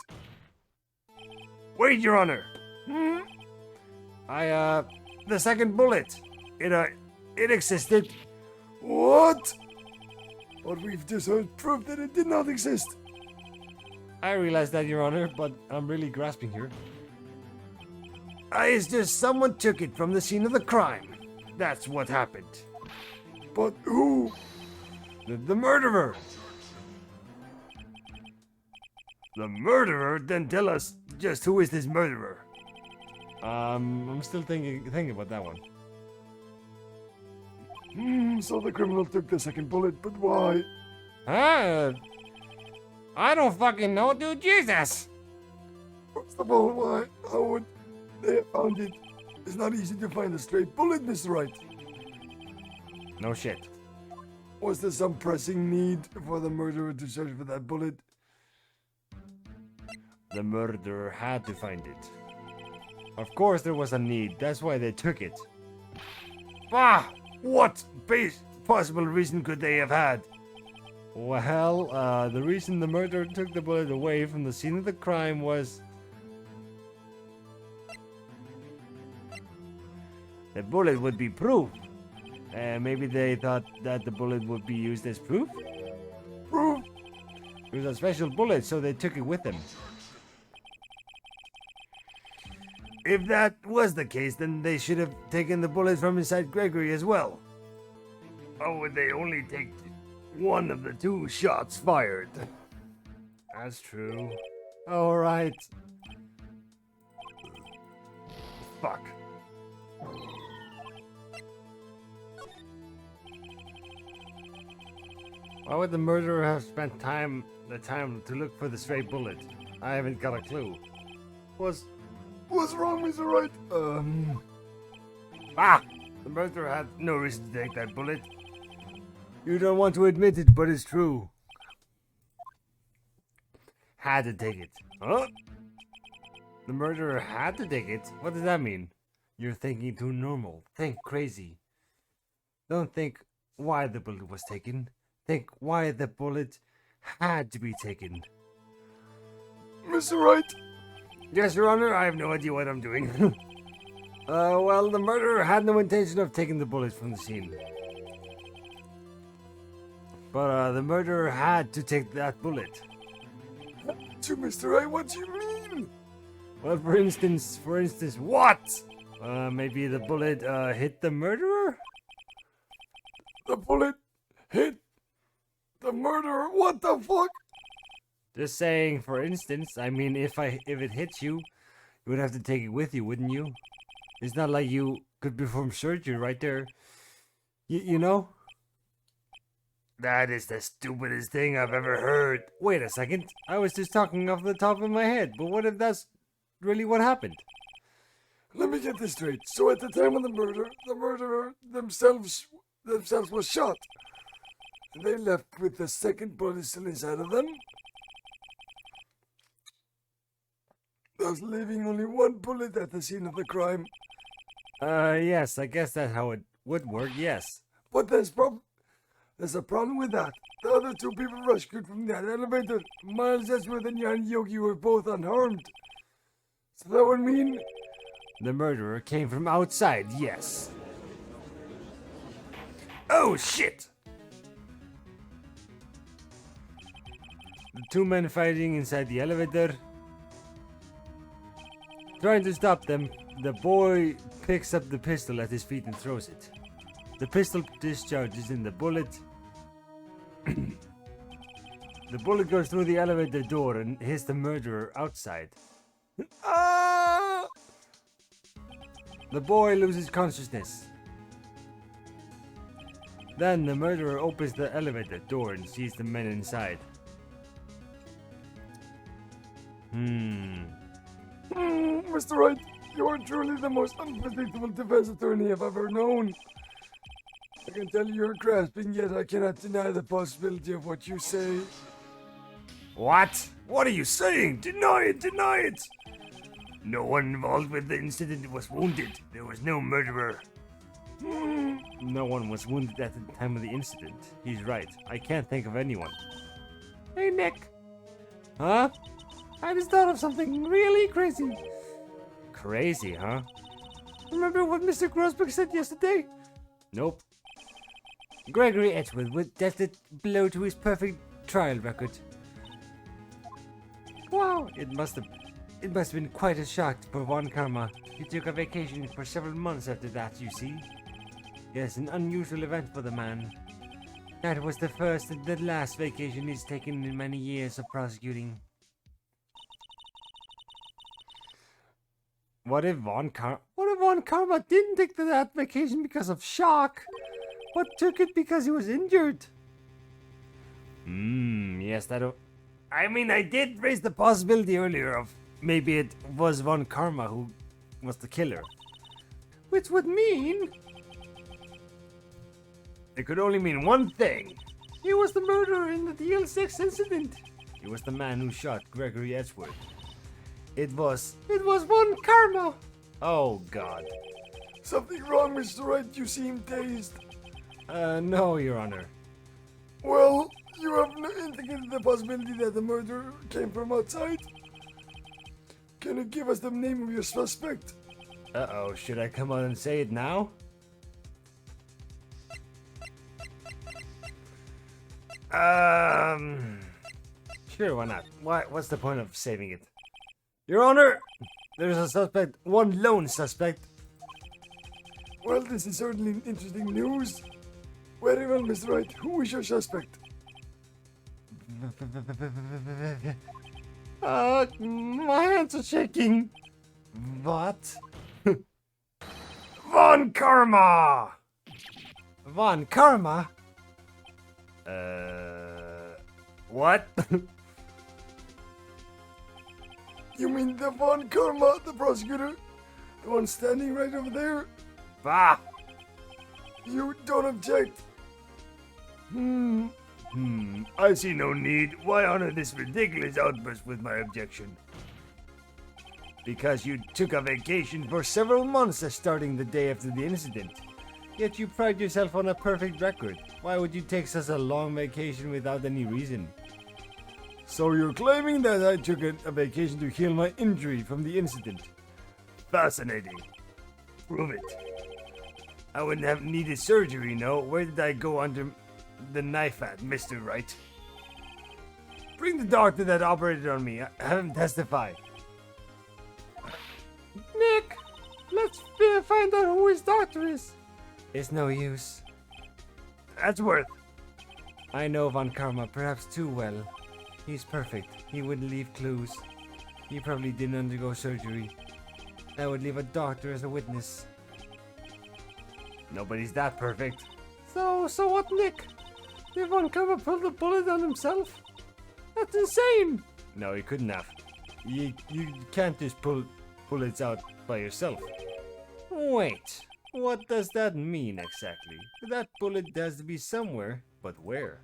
Wait, Your Honor. The second bullet. It existed. What? But we've just heard proof that it did not exist. I realize that, Your Honor, but I'm really grasping here. It's just someone took it from the scene of the crime. That's what happened. But who? The murderer. The murderer? Then tell us just who is this murderer? I'm still thinking about that one. So the criminal took the second bullet, but why? I don't fucking know, dude. Jesus. First of all, why? How would they have found it? It's not easy to find a straight bullet, Mr. Wright. No shit. Was there some pressing need for the murderer to search for that bullet? The murderer had to find it. Of course there was a need. That's why they took it. What possible reason could they have had? Well, the reason the murderer took the bullet away from the scene of the crime was... the bullet would be proof. Maybe they thought that the bullet would be used as proof? Proof? It was a special bullet, so they took it with them. If that was the case, then they should have taken the bullet from inside Gregory as well. Or would they only take one of the two shots fired? That's true. Alright. Fuck. Why would the murderer have spent the time to look for the stray bullet? I haven't got a clue. What's wrong, Mr. Wright? The murderer had no reason to take that bullet. You don't want to admit it, but it's true. Had to take it. Huh? The murderer had to take it? What does that mean? You're thinking too normal. Think crazy. Don't think why the bullet was taken. Think why the bullet had to be taken. Mr. Wright? Yes, Your Honor, I have no idea what I'm doing. Well, the murderer had no intention of taking the bullet from the scene. But, the murderer had to take that bullet. To Mr. Wright, what do you mean? Well, for instance, what? Maybe the bullet, hit the murderer? The bullet hit the murderer? What the fuck? Just saying, for instance, I mean, if it hits you, you would have to take it with you, wouldn't you? It's not like you could perform surgery right there. You know? That is the stupidest thing I've ever heard. Wait a second. I was just talking off the top of my head, but what if that's really what happened? Let me get this straight. So at the time of the murderer themselves was shot. They left with the second bullet still inside of them, thus leaving only one bullet at the scene of the crime. Yes, I guess that's how it would work, yes. But there's a problem with that. The other two people rescued from that elevator, Miles Edgeworth and Jan Yogi, were both unharmed. So that would mean... The murderer came from outside, yes. Oh, shit! The two men fighting inside the elevator. Trying to stop them, the boy picks up the pistol at his feet and throws it. The pistol discharges in the bullet. The bullet goes through the elevator door and hits the murderer outside. Ah! The boy loses consciousness. Then the murderer opens the elevator door and sees the men inside. Mr. Wright, you are truly the most unpredictable defense attorney I've ever known. I can tell you're grasping, yet I cannot deny the possibility of what you say. What? What are you saying? Deny it, deny it! No one involved with the incident was wounded. There was no murderer. No one was wounded at the time of the incident. He's right. I can't think of anyone. Hey, Nick. Huh? I just thought of something really crazy. Crazy, huh? Remember what Mr. Grosbeck said yesterday? Nope. Gregory Edgeworth dealt a blow to his perfect trial record. Wow, it must have been quite a shock for Von Karma. He took a vacation for several months after that, you see. Yes, an unusual event for the man. That was the first and the last vacation he's taken in many years of prosecuting. What if Von Karma didn't take that vacation because of shock, but took it because he was injured? Yes, I mean, I did raise the possibility earlier of maybe it was Von Karma who was the killer. Which would mean... It could only mean one thing. He was the murderer in the DL6 incident. He was the man who shot Gregory Edgeworth. It was Von Karma. Oh, God. Something wrong, Mr. Wright? You seem dazed. No, Your Honor. Well, you have indicated the possibility that the murderer came from outside. Can you give us the name of your suspect? Uh-oh, should I come on and say it now? Sure, why not? What's the point of saving it? Your Honor, there's a suspect, one lone suspect. Well, this is certainly interesting news. Very well, Mr. Wright. Who is your suspect? My hands are shaking. What? Von Karma! Von Karma? What? You mean the Von Karma, the prosecutor? The one standing right over there? Bah! You don't object? I see no need. Why honor this ridiculous outburst with my objection? Because you took a vacation for several months starting the day after the incident. Yet you pride yourself on a perfect record. Why would you take such a long vacation without any reason? So you're claiming that I took a vacation to heal my injury from the incident? Fascinating. Prove it. I wouldn't have needed surgery, no. Where did I go under the knife at, Mr. Wright? Bring the doctor that operated on me. Have him testify. Nick, let's find out who his doctor is. It's no use. Edgeworth. I know Von Karma perhaps too well. He's perfect. He wouldn't leave clues. He probably didn't undergo surgery. That would leave a doctor as a witness. Nobody's that perfect. So what, Nick? Did Von Karma pull the bullet on himself? That's insane! No, he couldn't have. You can't just pull bullets out by yourself. Wait, what does that mean exactly? That bullet has to be somewhere, but where?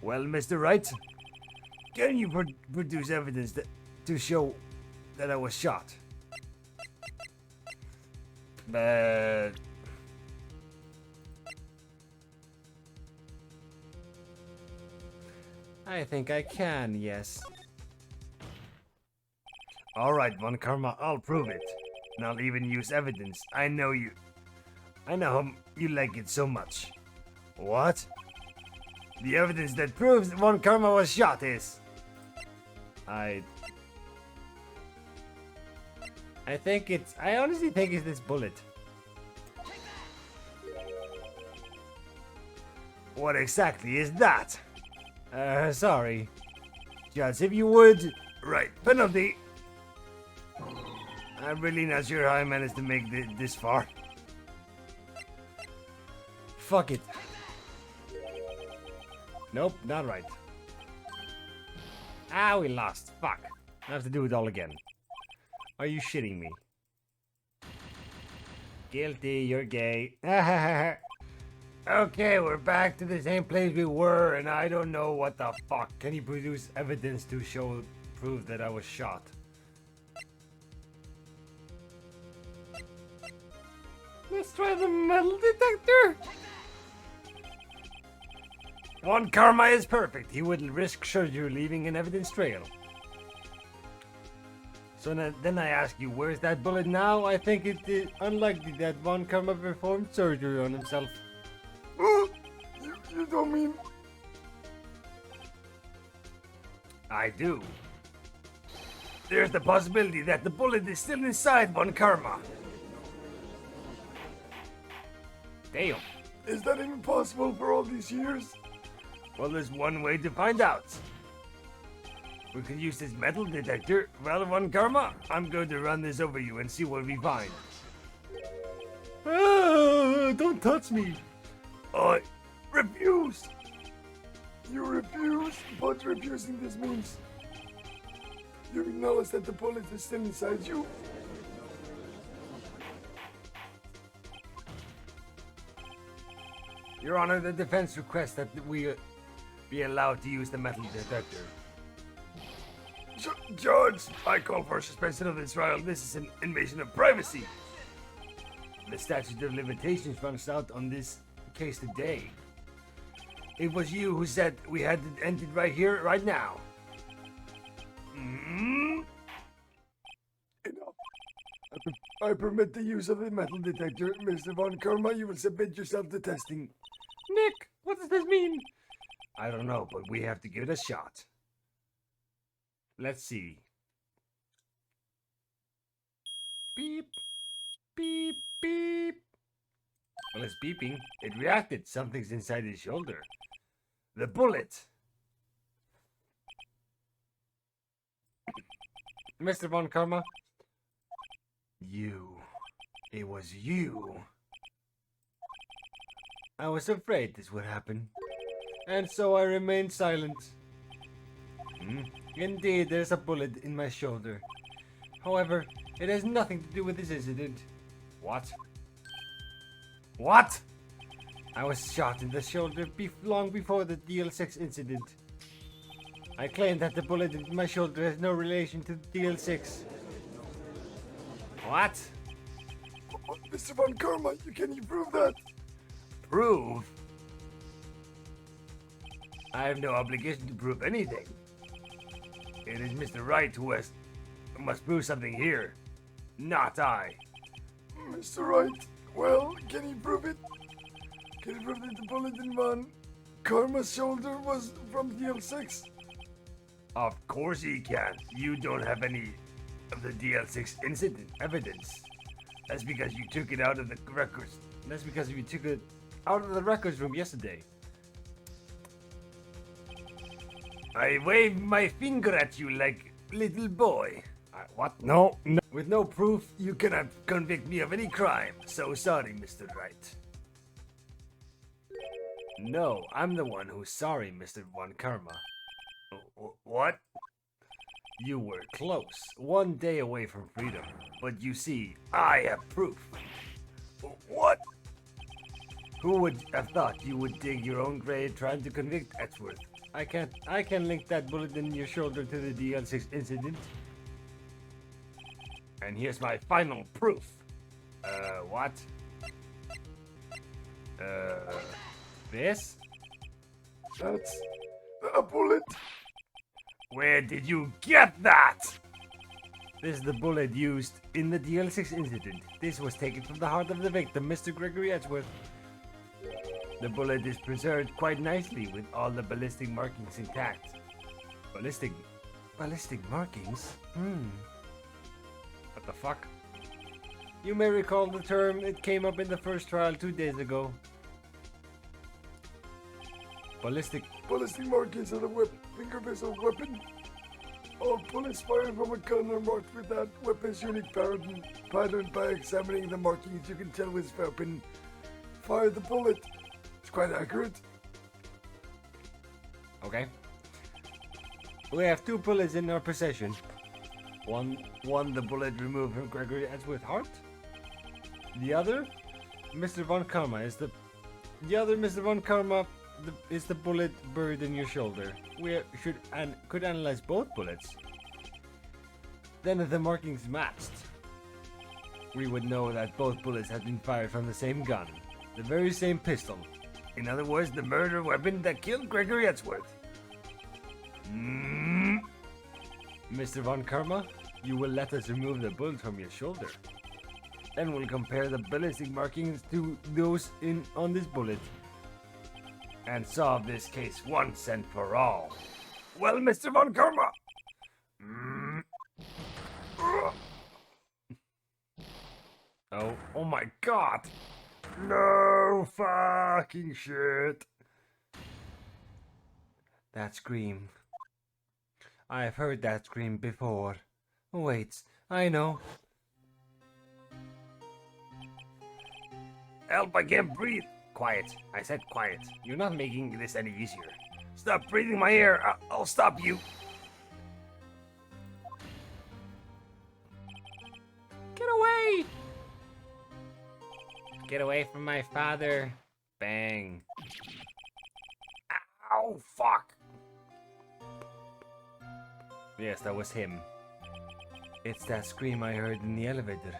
Well, Mr. Wright, can you produce evidence to show that I was shot? But I think I can, yes. Alright, Von Karma, I'll prove it. And I'll even use evidence. I know you like it so much. What? The evidence that proves that Von Karma was shot is... I honestly think it's this bullet. What exactly is that? Sorry. Judge, if you would... Right, penalty. I'm really not sure how I managed to make this far. Fuck it. Nope, not right. Ah, we lost. Fuck. I have to do it all again. Are you shitting me? Guilty, you're gay. Okay, we're back to the same place we were, and I don't know what the fuck. Can you produce evidence to prove that I was shot? Let's try the metal detector. Von Karma is perfect. He wouldn't risk surgery leaving an evidence trail. So then I ask you, where's that bullet now? I think it is unlikely that Von Karma performed surgery on himself. You don't mean... I do. There's the possibility that the bullet is still inside Von Karma. Damn. Is that even possible for all these years? Well, there's one way to find out. We could use this metal detector. Well, Von Karma, I'm going to run this over you and see what we find. Don't touch me. I refuse. You refuse? What refusing this means? You acknowledge that the bullet is still inside you? Your Honor, the defense requests that we be allowed to use the metal detector. Judge, I call for a suspension of this trial. This is an invasion of privacy. The statute of limitations runs out on this case today. It was you who said we had to end it right here, right now. Enough. I permit the use of the metal detector. Mr. Von Karma, you will submit yourself to testing. Nick, what does this mean? I don't know, but we have to give it a shot. Let's see. Beep, beep, beep. Well, it's beeping. It reacted. Something's inside his shoulder. The bullet. Mr. Von Karma? You. It was you. I was afraid this would happen. And so I remained silent. Indeed, there's a bullet in my shoulder. However, it has nothing to do with this incident. What? What? I was shot in the shoulder long before the DL6 incident. I claim that the bullet in my shoulder has no relation to the DL6. What? Mr. Von Karma, can you prove that? Prove? I have no obligation to prove anything. It is Mr. Wright who must prove something here, not I. Mr. Wright, well, can you prove it? Can you prove that the bullet in Von Karma's shoulder was from DL6? Of course he can. You don't have any of the DL6 incident evidence. That's because you took it out of the records. That's because you took it out of the records room yesterday. I waved my finger at you like little boy. What? No. With no proof, you cannot convict me of any crime. So sorry, Mr. Wright. No, I'm the one who's sorry, Mr. Von Karma. What? You were close, one day away from freedom. But you see, I have proof. What? Who would have thought you would dig your own grave trying to convict Edgeworth? I can link that bullet in your shoulder to the DL6 incident. And here's my final proof. What? This? That's a bullet. Where did you get that? This is the bullet used in the DL6 incident. This was taken from the heart of the victim, Mr. Gregory Edgeworth. The bullet is preserved quite nicely with all the ballistic markings intact. Ballistic markings? What the fuck? You may recall the term, it came up in the first trial 2 days ago. Ballistic markings on a finger-based weapon. All bullets fired from a gun are marked with that weapon's unique pattern. By examining the markings, you can tell which weapon fired the bullet. It's quite accurate. Okay. We have 2 bullets in our possession. One the bullet removed from Gregory Edgeworth's heart. The other, Mr. Von Karma is the bullet buried in your shoulder. We could analyze both bullets. Then if the markings matched, we would know that both bullets had been fired from the same gun, the very same pistol. In other words, the murder weapon that killed Gregory Edgeworth. Mr. Von Karma, you will let us remove the bullet from your shoulder. Then we'll compare the ballistic markings to those on this bullet. And solve this case once and for all. Well, Mr. Von Karma! Oh my god! No fucking shit! That scream. I've heard that scream before. Wait, I know. Help, I can't breathe. Quiet. I said quiet. You're not making this any easier. Stop breathing my air. I'll stop you. Get away! Get away from my father. Bang. Ow, fuck. Yes, that was him. It's that scream I heard in the elevator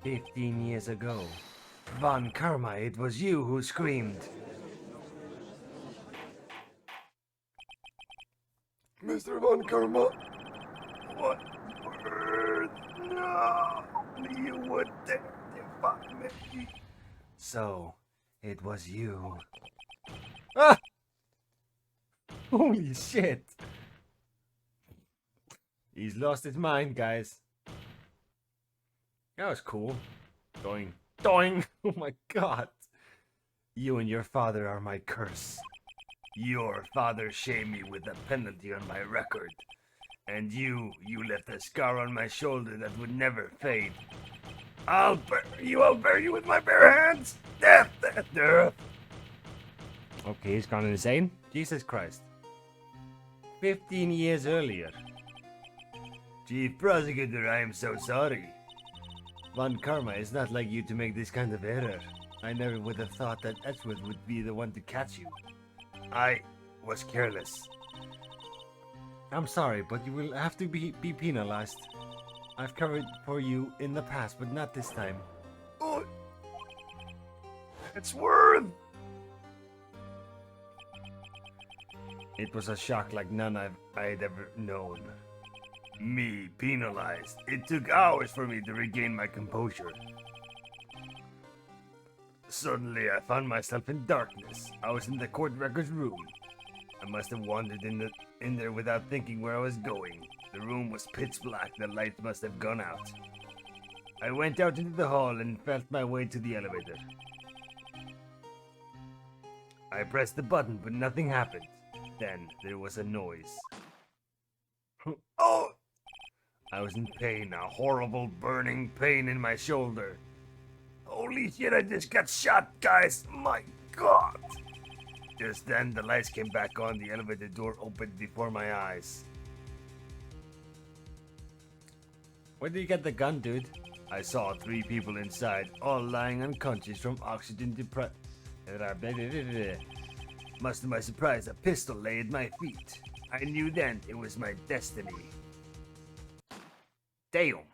15 years ago. Von Karma, it was you who screamed. Mr. Von Karma. What word? No! You would defy me. So, it was you. Ah! Holy shit! He's lost his mind, guys. That was cool. Doing. Doing! Oh my god. You and your father are my curse. Your father shamed me with a penalty on my record. And you left a scar on my shoulder that would never fade. I'll bury you with my bare hands! Death, death, death! Okay, he's gone insane. Jesus Christ. 15 years earlier. Chief Prosecutor, I am so sorry. Von Karma, it's not like you to make this kind of error. I never would have thought that Edgeworth would be the one to catch you. I was careless. I'm sorry, but you will have to be penalized. I've covered for you in the past, but not this time. Oh, it's Worth! It was a shock like none I'd ever known. Me penalized. It took hours for me to regain my composure. Suddenly, I found myself in darkness. I was in the court records room. I must have wandered in there without thinking where I was going. The room was pitch black. The lights must have gone out. I went out into the hall and felt my way to the elevator. I pressed the button, but nothing happened. Then there was a noise. Oh! I was in pain, a horrible burning pain in my shoulder. Holy shit, I just got shot, guys! My god! Just then, the lights came back on. The elevator door opened before my eyes. Where did you get the gun, dude? I saw 3 people inside, all lying unconscious from oxygen deprivation. Much to my surprise, a pistol lay at my feet. I knew then it was my destiny. Damn.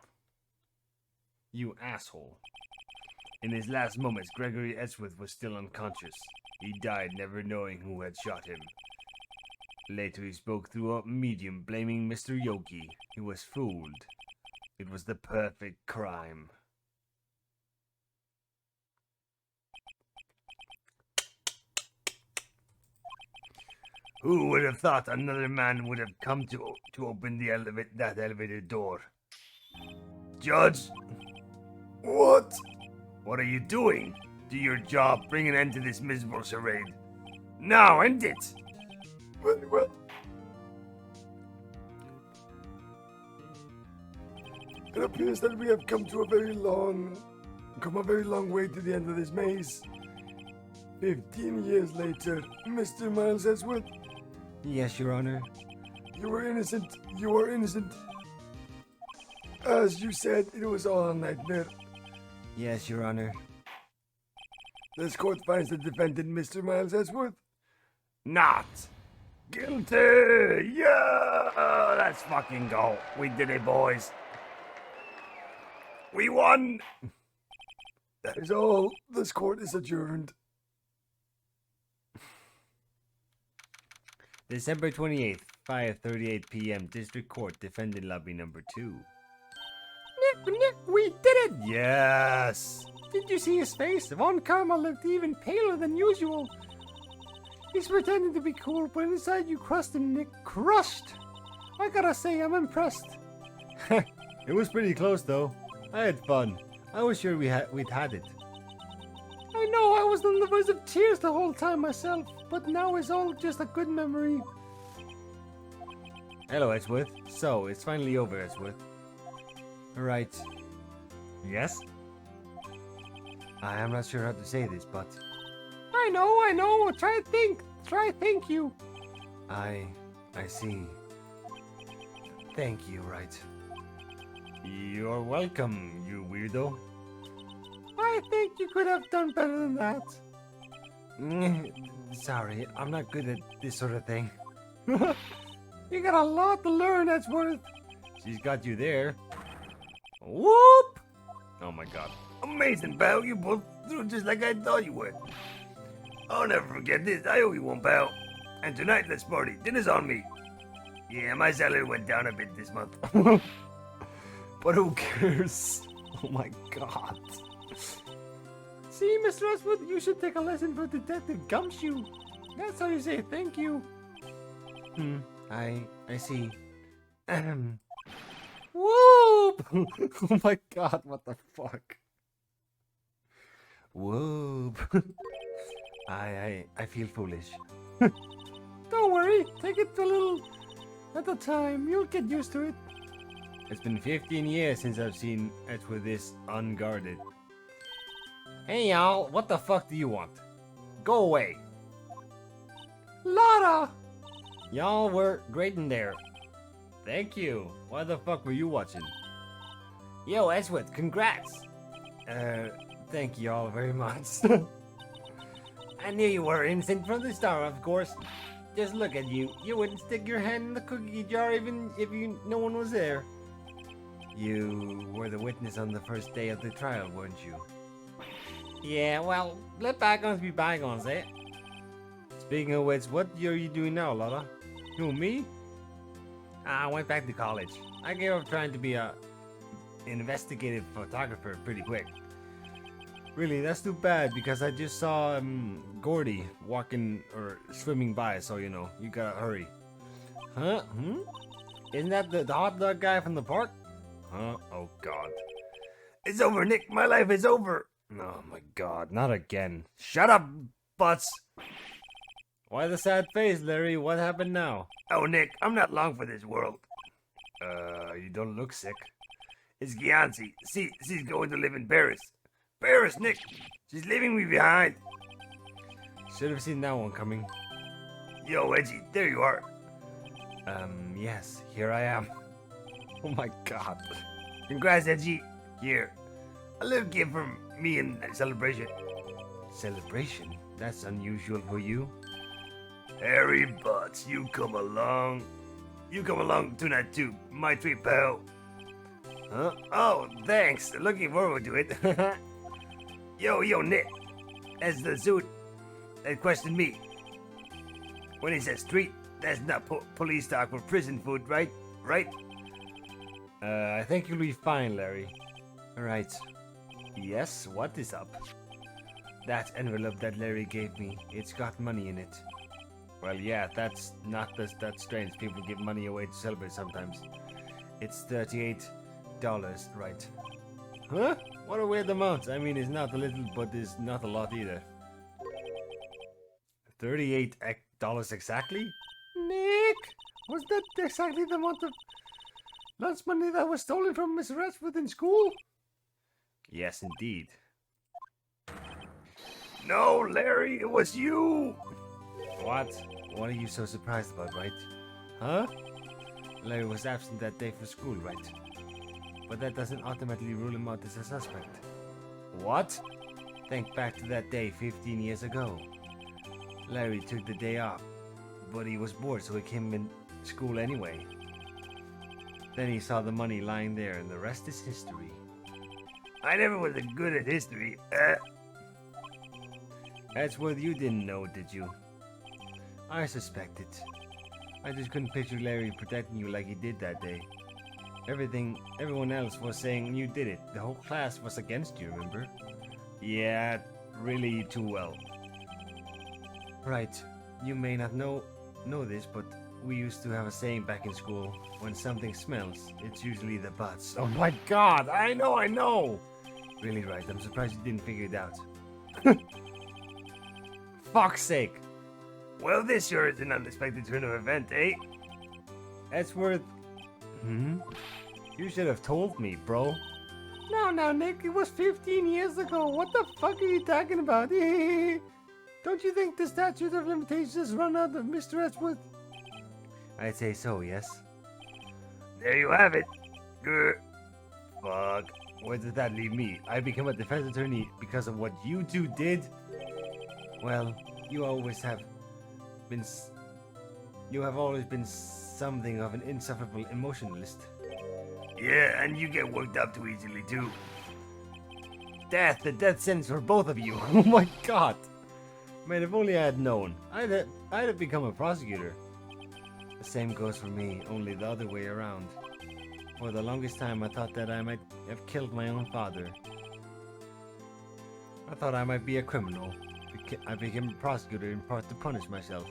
You asshole. In his last moments, Gregory Edgeworth was still unconscious. He died never knowing who had shot him. Later he spoke through a medium blaming Mr. Yogi. He was fooled. It was the perfect crime. Who would have thought another man would have come to open that elevator door? Judge? What? What are you doing? Do your job. Bring an end to this miserable charade. Now, end it! Very well. It appears that we have come a very long way to the end of this maze. 15 years later, Mr. Miles Edgeworth. Yes, Your Honor. You were innocent. You are innocent. As you said, it was all a nightmare. Yes, Your Honor. This court finds the defendant, Mr. Miles Edgeworth, not guilty! Yeah! Let's fucking go. We did it, boys. We won! That is all. This court is adjourned. December 28th, 5:38 p.m. District Court, Defendant Lobby number 2. Nick, we did it! Yes! Did you see his face? Von Karma looked even paler than usual. He's pretending to be cool, but inside you crushed him, Nick. Crushed! I gotta say, I'm impressed. It was pretty close, though. I had fun. I was sure we'd had it. I know, I was on the verge of tears the whole time myself, but now it's all just a good memory. Hello, Edgeworth. So, it's finally over, Edgeworth. Right. Yes? I am not sure how to say this, but... I know. Try thank you. I see. Thank you, Wright. You're welcome, you weirdo. I think you could have done better than that. Sorry, I'm not good at this sort of thing. You got a lot to learn, Edgeworth. She's got you there. Whoop! Oh my god. Amazing, pal. You pulled through just like I thought you would. I'll never forget this. I owe you one, pal. And tonight, let's party. Dinner's on me. Yeah, my salary went down a bit this month. But who cares? Oh my god. See, Mr. Edgeworth, you should take a lesson from Detective Gumshoe. That's how you say thank you. I see. Whoop! Oh my god, what the fuck? Whoop. I feel foolish. Don't worry, take it a little at a time. You'll get used to it. It's been 15 years since I've seen Edgeworth this unguarded. Hey y'all, what the fuck do you want? Go away. Lara! Y'all were great in there. Thank you. Why the fuck were you watching? Yo, Edgeworth, congrats. Thank you all very much. I knew you were innocent from the start, of course. Just look at you. You wouldn't stick your hand in the cookie jar even if no one was there. You were the witness on the first day of the trial, weren't you? Yeah, well, let bygones be bygones, eh? Speaking of which, what are you doing now, Lola? Who, me? I went back to college. I gave up trying to be an investigative photographer pretty quick. Really, that's too bad because I just saw Gordy walking or swimming by, so you know, you gotta hurry. Huh? Isn't that the hot dog guy from the park? Huh? Oh god. It's over, Nick. My life is over. Oh my god, not again. Shut up, butts. Why the sad face, Larry? What happened now? Oh, Nick, I'm not long for this world. You don't look sick. It's Giancy. She's going to live in Paris. Paris, Nick. She's leaving me behind. Should have seen that one coming. Yo, Edgy, there you are. Yes, here I am. Oh my god. Congrats, Edgy. Here, a little gift from me in celebration. Celebration? That's unusual for you. Harry Butts, you come along. You come along tonight too, my sweet pal. Huh? Oh, thanks. Looking forward to it. Yo, Nick. That's the suit that questioned me. When he says street, that's not police talk for prison food, right? Right? I think you'll be fine, Larry. Alright. Yes, what is up? That envelope that Larry gave me, it's got money in it. Well, yeah, that's not that strange. People give money away to celebrate sometimes. It's $38, right? Huh? What a weird amount. I mean, it's not a little, but it's not a lot either. $38 exactly? Nick! Was that exactly the amount of lunch money that was stolen from Miss Ratchford in school? Yes, indeed. No, Larry, it was you. What? What are you so surprised about, right? Huh? Larry was absent that day for school, right? But that doesn't automatically rule him out as a suspect. What? Think back to that day 15 years ago. Larry took the day off, but he was bored, so he came in school anyway. Then he saw the money lying there, and the rest is history. I never was good at history. That's what you didn't know, did you? I suspected. I just couldn't picture Larry protecting you like he did that day. Everyone else was saying you did it. The whole class was against you, remember? Yeah, really too well. Right. You may not know this, but we used to have a saying back in school. When something smells, it's usually the butts. Oh my god, I know! Really, right, I'm surprised you didn't figure it out. Fuck's sake! Well, this sure is an unexpected turn of event, eh? That's worth... You should have told me, bro. No, Nick, it was 15 years ago. What the fuck are you talking about? Don't you think the statute of limitations has run out of Mr. Edgewood? I'd say so, yes. There you have it. Grr. Fuck. Where did that leave me? I became a defense attorney because of what you two did? Well, you have always been something of an insufferable emotionalist. Yeah, and you get worked up too easily too. The death sentence for both of you. Oh my god. Man, if only I had known. I'd have become a prosecutor. The same goes for me, only the other way around. For the longest time, I thought that I might have killed my own father. I thought I might be a criminal. I became a prosecutor in part to punish myself.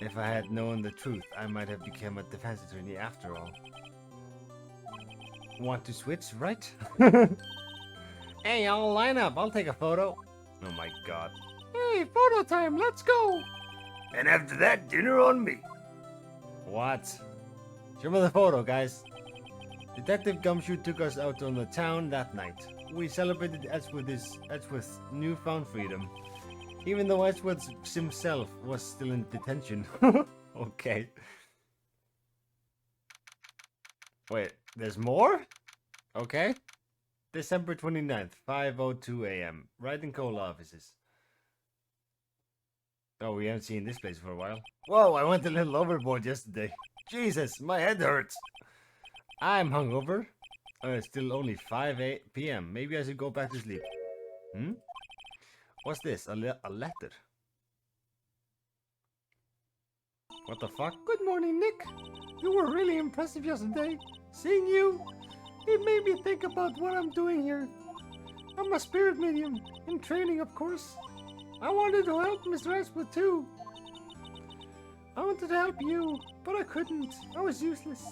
If I had known the truth, I might have become a defense attorney after all. Want to switch, right? Hey, y'all line up. I'll take a photo. Oh my god. Hey, photo time. Let's go. And after that, dinner on me. What? Show me the photo, guys. Detective Gumshoe took us out on the town that night. We celebrated Edgeworth's newfound freedom, even though Edgeworth himself was still in detention. Okay. Wait, there's more? Okay. December 29th, 5:02 a.m. Wright and Cole offices. Oh, we haven't seen this place for a while. Whoa, I went a little overboard yesterday. Jesus, my head hurts. I'm hungover. It's still only 5 p.m. Maybe I should go back to sleep. What's this? A letter? What the fuck? Good morning, Nick. You were really impressive yesterday. Seeing you, it made me think about what I'm doing here. I'm a spirit medium, in training, of course. I wanted to help Mr. Ashwood too. I wanted to help you, but I couldn't. I was useless.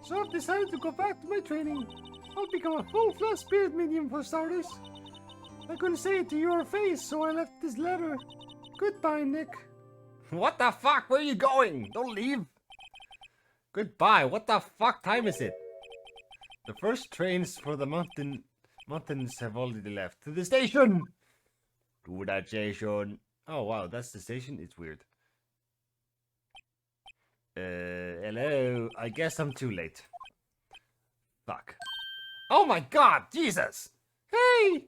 So I've decided to go back to my training. I'll become a full-fledged spirit medium for starters. I couldn't say it to your face, so I left this letter. Goodbye, Nick. What the fuck? Where are you going? Don't leave. Goodbye. What the fuck time is it? The first trains for the mountains have already left. To the station! To that station. Oh, wow, that's the station? It's weird. Hello? I guess I'm too late. Fuck. Oh my god, Jesus! Hey!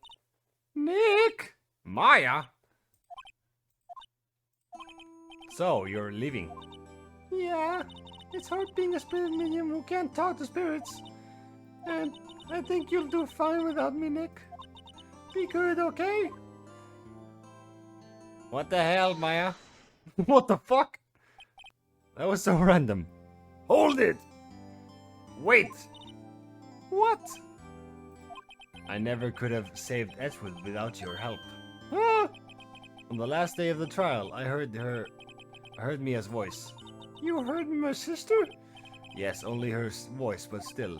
Nick! Maya? So, you're leaving? Yeah, it's hard being a spirit medium who can't talk to spirits. And I think you'll do fine without me, Nick. Be good, okay? What the hell, Maya? What the fuck? That was so random. Hold it! Wait! What? I never could have saved Edgewood without your help. Ah! On the last day of the trial, I heard Mia's voice. You heard my sister? Yes, only her voice, but still.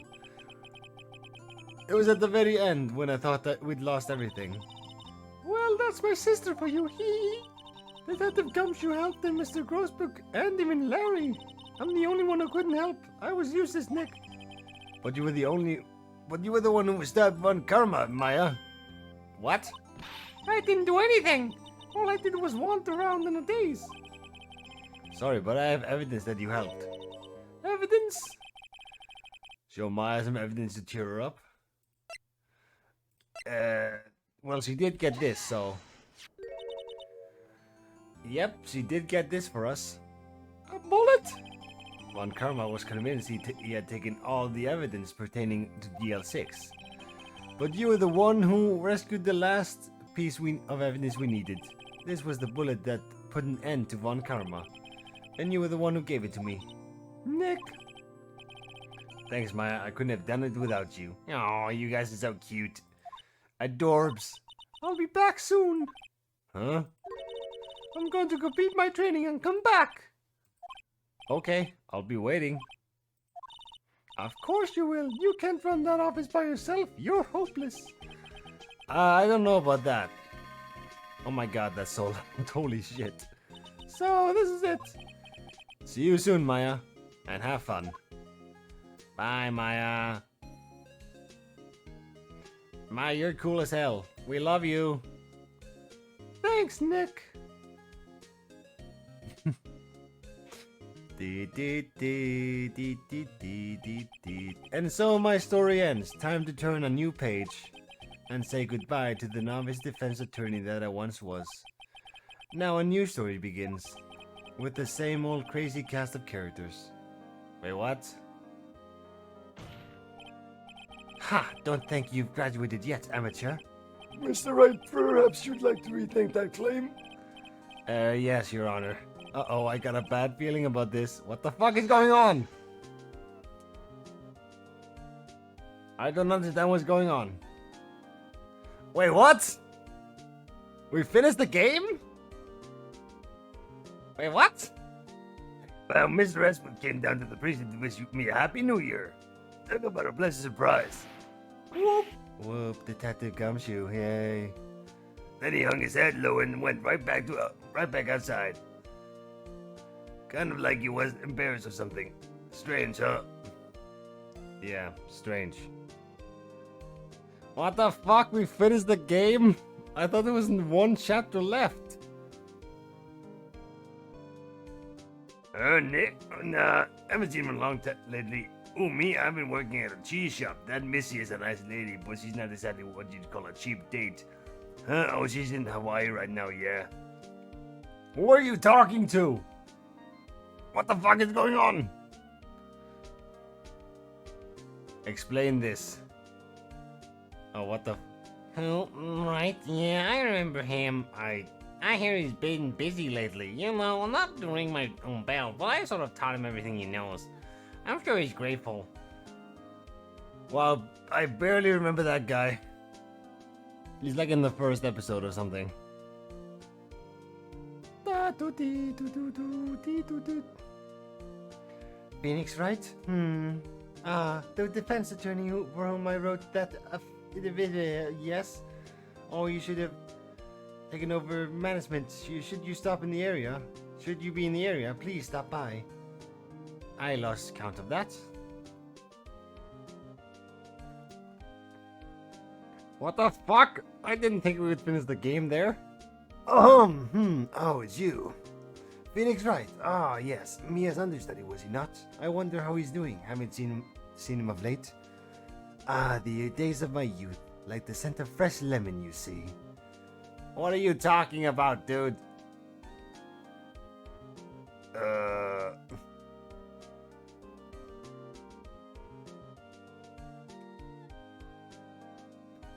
It was at the very end when I thought that we'd lost everything. Well, that's my sister for you, hee. Detective Gumshoe helped and Mr. Grossbook and even Larry. I'm the only one who couldn't help. I was useless, Nick. But you were the one who stabbed Von Karma, Maya. What? I didn't do anything. All I did was wander around in a daze. Sorry, but I have evidence that you helped. Evidence? Show Maya some evidence to cheer her up. Well, she did get this, so... Yep, she did get this for us. A bullet? Von Karma was convinced he had taken all the evidence pertaining to DL6. But you were the one who rescued the last piece of evidence we needed. This was the bullet that put an end to Von Karma. And you were the one who gave it to me. Nick. Thanks, Maya. I couldn't have done it without you. Oh, you guys are so cute. Adorbs. I'll be back soon. Huh? I'm going to complete my training and come back. Okay, I'll be waiting. Of course you will. You can't run that office by yourself. You're hopeless. I don't know about that. Oh my god, that's so loud. Holy shit. So, this is it. See you soon, Maya. And have fun. Bye, Maya. Maya, you're cool as hell. We love you. Thanks, Nick. And so my story ends. Time to turn a new page and say goodbye to the novice defense attorney that I once was. Now a new story begins with the same old crazy cast of characters. Wait, what? Ha! Don't think you've graduated yet, amateur. Mr. Wright, perhaps you'd like to rethink that claim? Yes, Your Honor. Uh-oh, I got a bad feeling about this. What the fuck is going on? I don't understand what's going on. Wait, what? We finished the game? Wait, what? Well, Mr. Esmond came down to the precinct to wish me a happy new year. Talk about a blessed surprise. Whoop. Whoop, Detective Gumshoe, yay. Then he hung his head low and went right back outside. Kind of like he was embarrassed or something. Strange, huh? Yeah, strange. What the fuck? We finished the game? I thought there was one chapter left. Nick? Nah, I haven't seen him in a long time lately. Oh, me? I've been working at a cheese shop. That Missy is a nice lady, but she's not exactly what you'd call a cheap date. Huh? Oh, she's in Hawaii right now, yeah. Who are you talking to? What the fuck is going on? Explain this. Oh, what the... Oh, right, yeah, I remember him. I hear he's been busy lately. You know, not to ring my own bell, but I sort of taught him everything he knows. I'm sure he's grateful. Wow, I barely remember that guy. He's like in the first episode or something. Phoenix, right? The defense attorney for whom I wrote that yes. Oh, you should have taken over management. Should you stop in the area? Should you be in the area, please stop by. I lost count of that. What the fuck? I didn't think we would finish the game there. Oh, it's you. Phoenix Wright. Ah, yes. Mia's understudy, was he not? I wonder how he's doing. Haven't seen him of late. Ah, the days of my youth. Like the scent of fresh lemon, you see. What are you talking about, dude?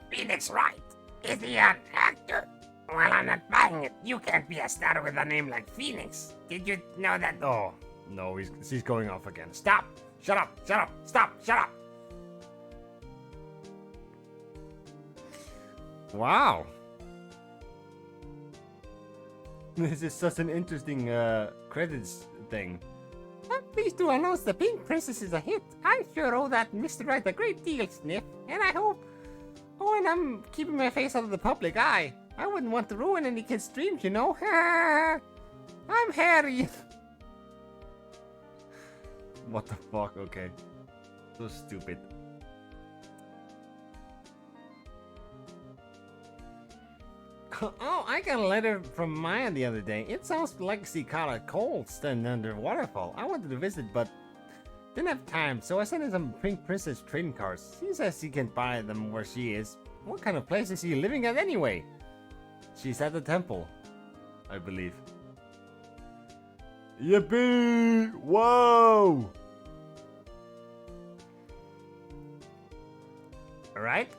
Phoenix Wright. Is he an actor? Well, I'm not buying it. You can't be a star with a name like Phoenix. Did you know that? Oh, no, he's going off again. Stop! Shut up! Shut up! Stop! Shut up! Wow. This is such an interesting credits thing. I'm pleased to announce the Pink Princess is a hit. I sure owe that Mr. Wright a great deal, Sniff. And I hope... Oh, and I'm keeping my face out of the public eye. I wouldn't want to ruin any kid's dreams, you know. I'm Harry. What the fuck? Okay. So stupid. Oh, I got a letter from Maya the other day. It sounds like she caught a cold standing under a waterfall. I wanted to visit, but didn't have time, so I sent her some Pink Princess trading cards. She says she can buy them where she is. What kind of place is she living at anyway? She's at the temple, I believe. Yippee! Whoa! Alright?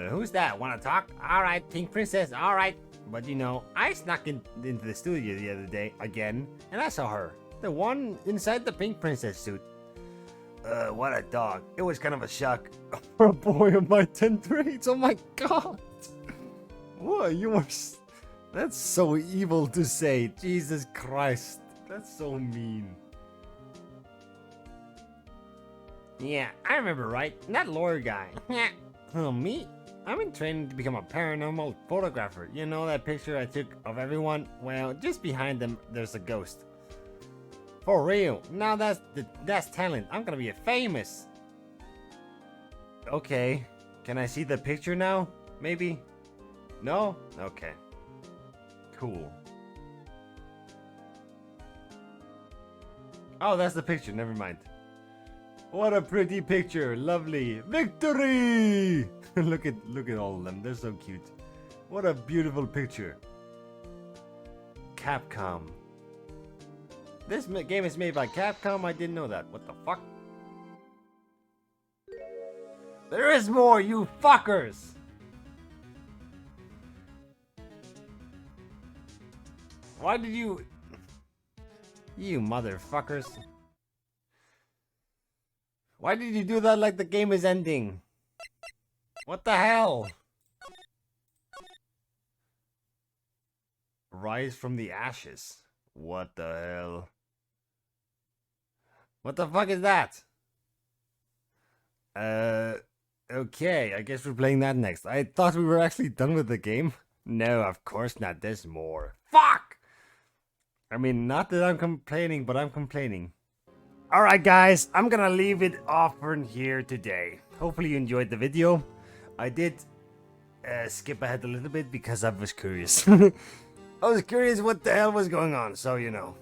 Who's that? Wanna talk? Alright, Pink Princess, alright. But you know, I snuck into the studio the other day again, and I saw her. The one inside the Pink Princess suit. What a dog. It was kind of a shock. For a boy of my tender age, oh my god! What, you are... That's so evil to say, Jesus Christ. That's so mean. Yeah, I remember, right? That lawyer guy. Oh, me? I'm in training to become a paranormal photographer. You know that picture I took of everyone? Well, just behind them, there's a ghost. For real. Now that's talent. I'm gonna be famous. Okay. Can I see the picture now? Maybe? No? Okay. Cool. Oh, that's the picture. Never mind. What a pretty picture. Lovely. Victory! look at all of them. They're so cute. What a beautiful picture. Capcom. This game is made by Capcom. I didn't know that. What the fuck? There is more, you fuckers! Why did you... You motherfuckers. Why did you do that like the game is ending? What the hell? Rise from the ashes. What the hell? What the fuck is that? Okay, I guess we're playing that next. I thought we were actually done with the game. No, of course not. There's more. Fuck! I mean, not that I'm complaining, but I'm complaining. Alright guys, I'm gonna leave it off for here today. Hopefully you enjoyed the video. I did skip ahead a little bit because I was curious. I was curious what the hell was going on, so you know.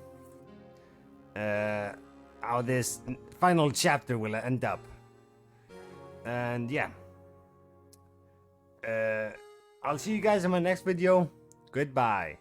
How this final chapter will end up. And yeah. I'll see you guys in my next video. Goodbye.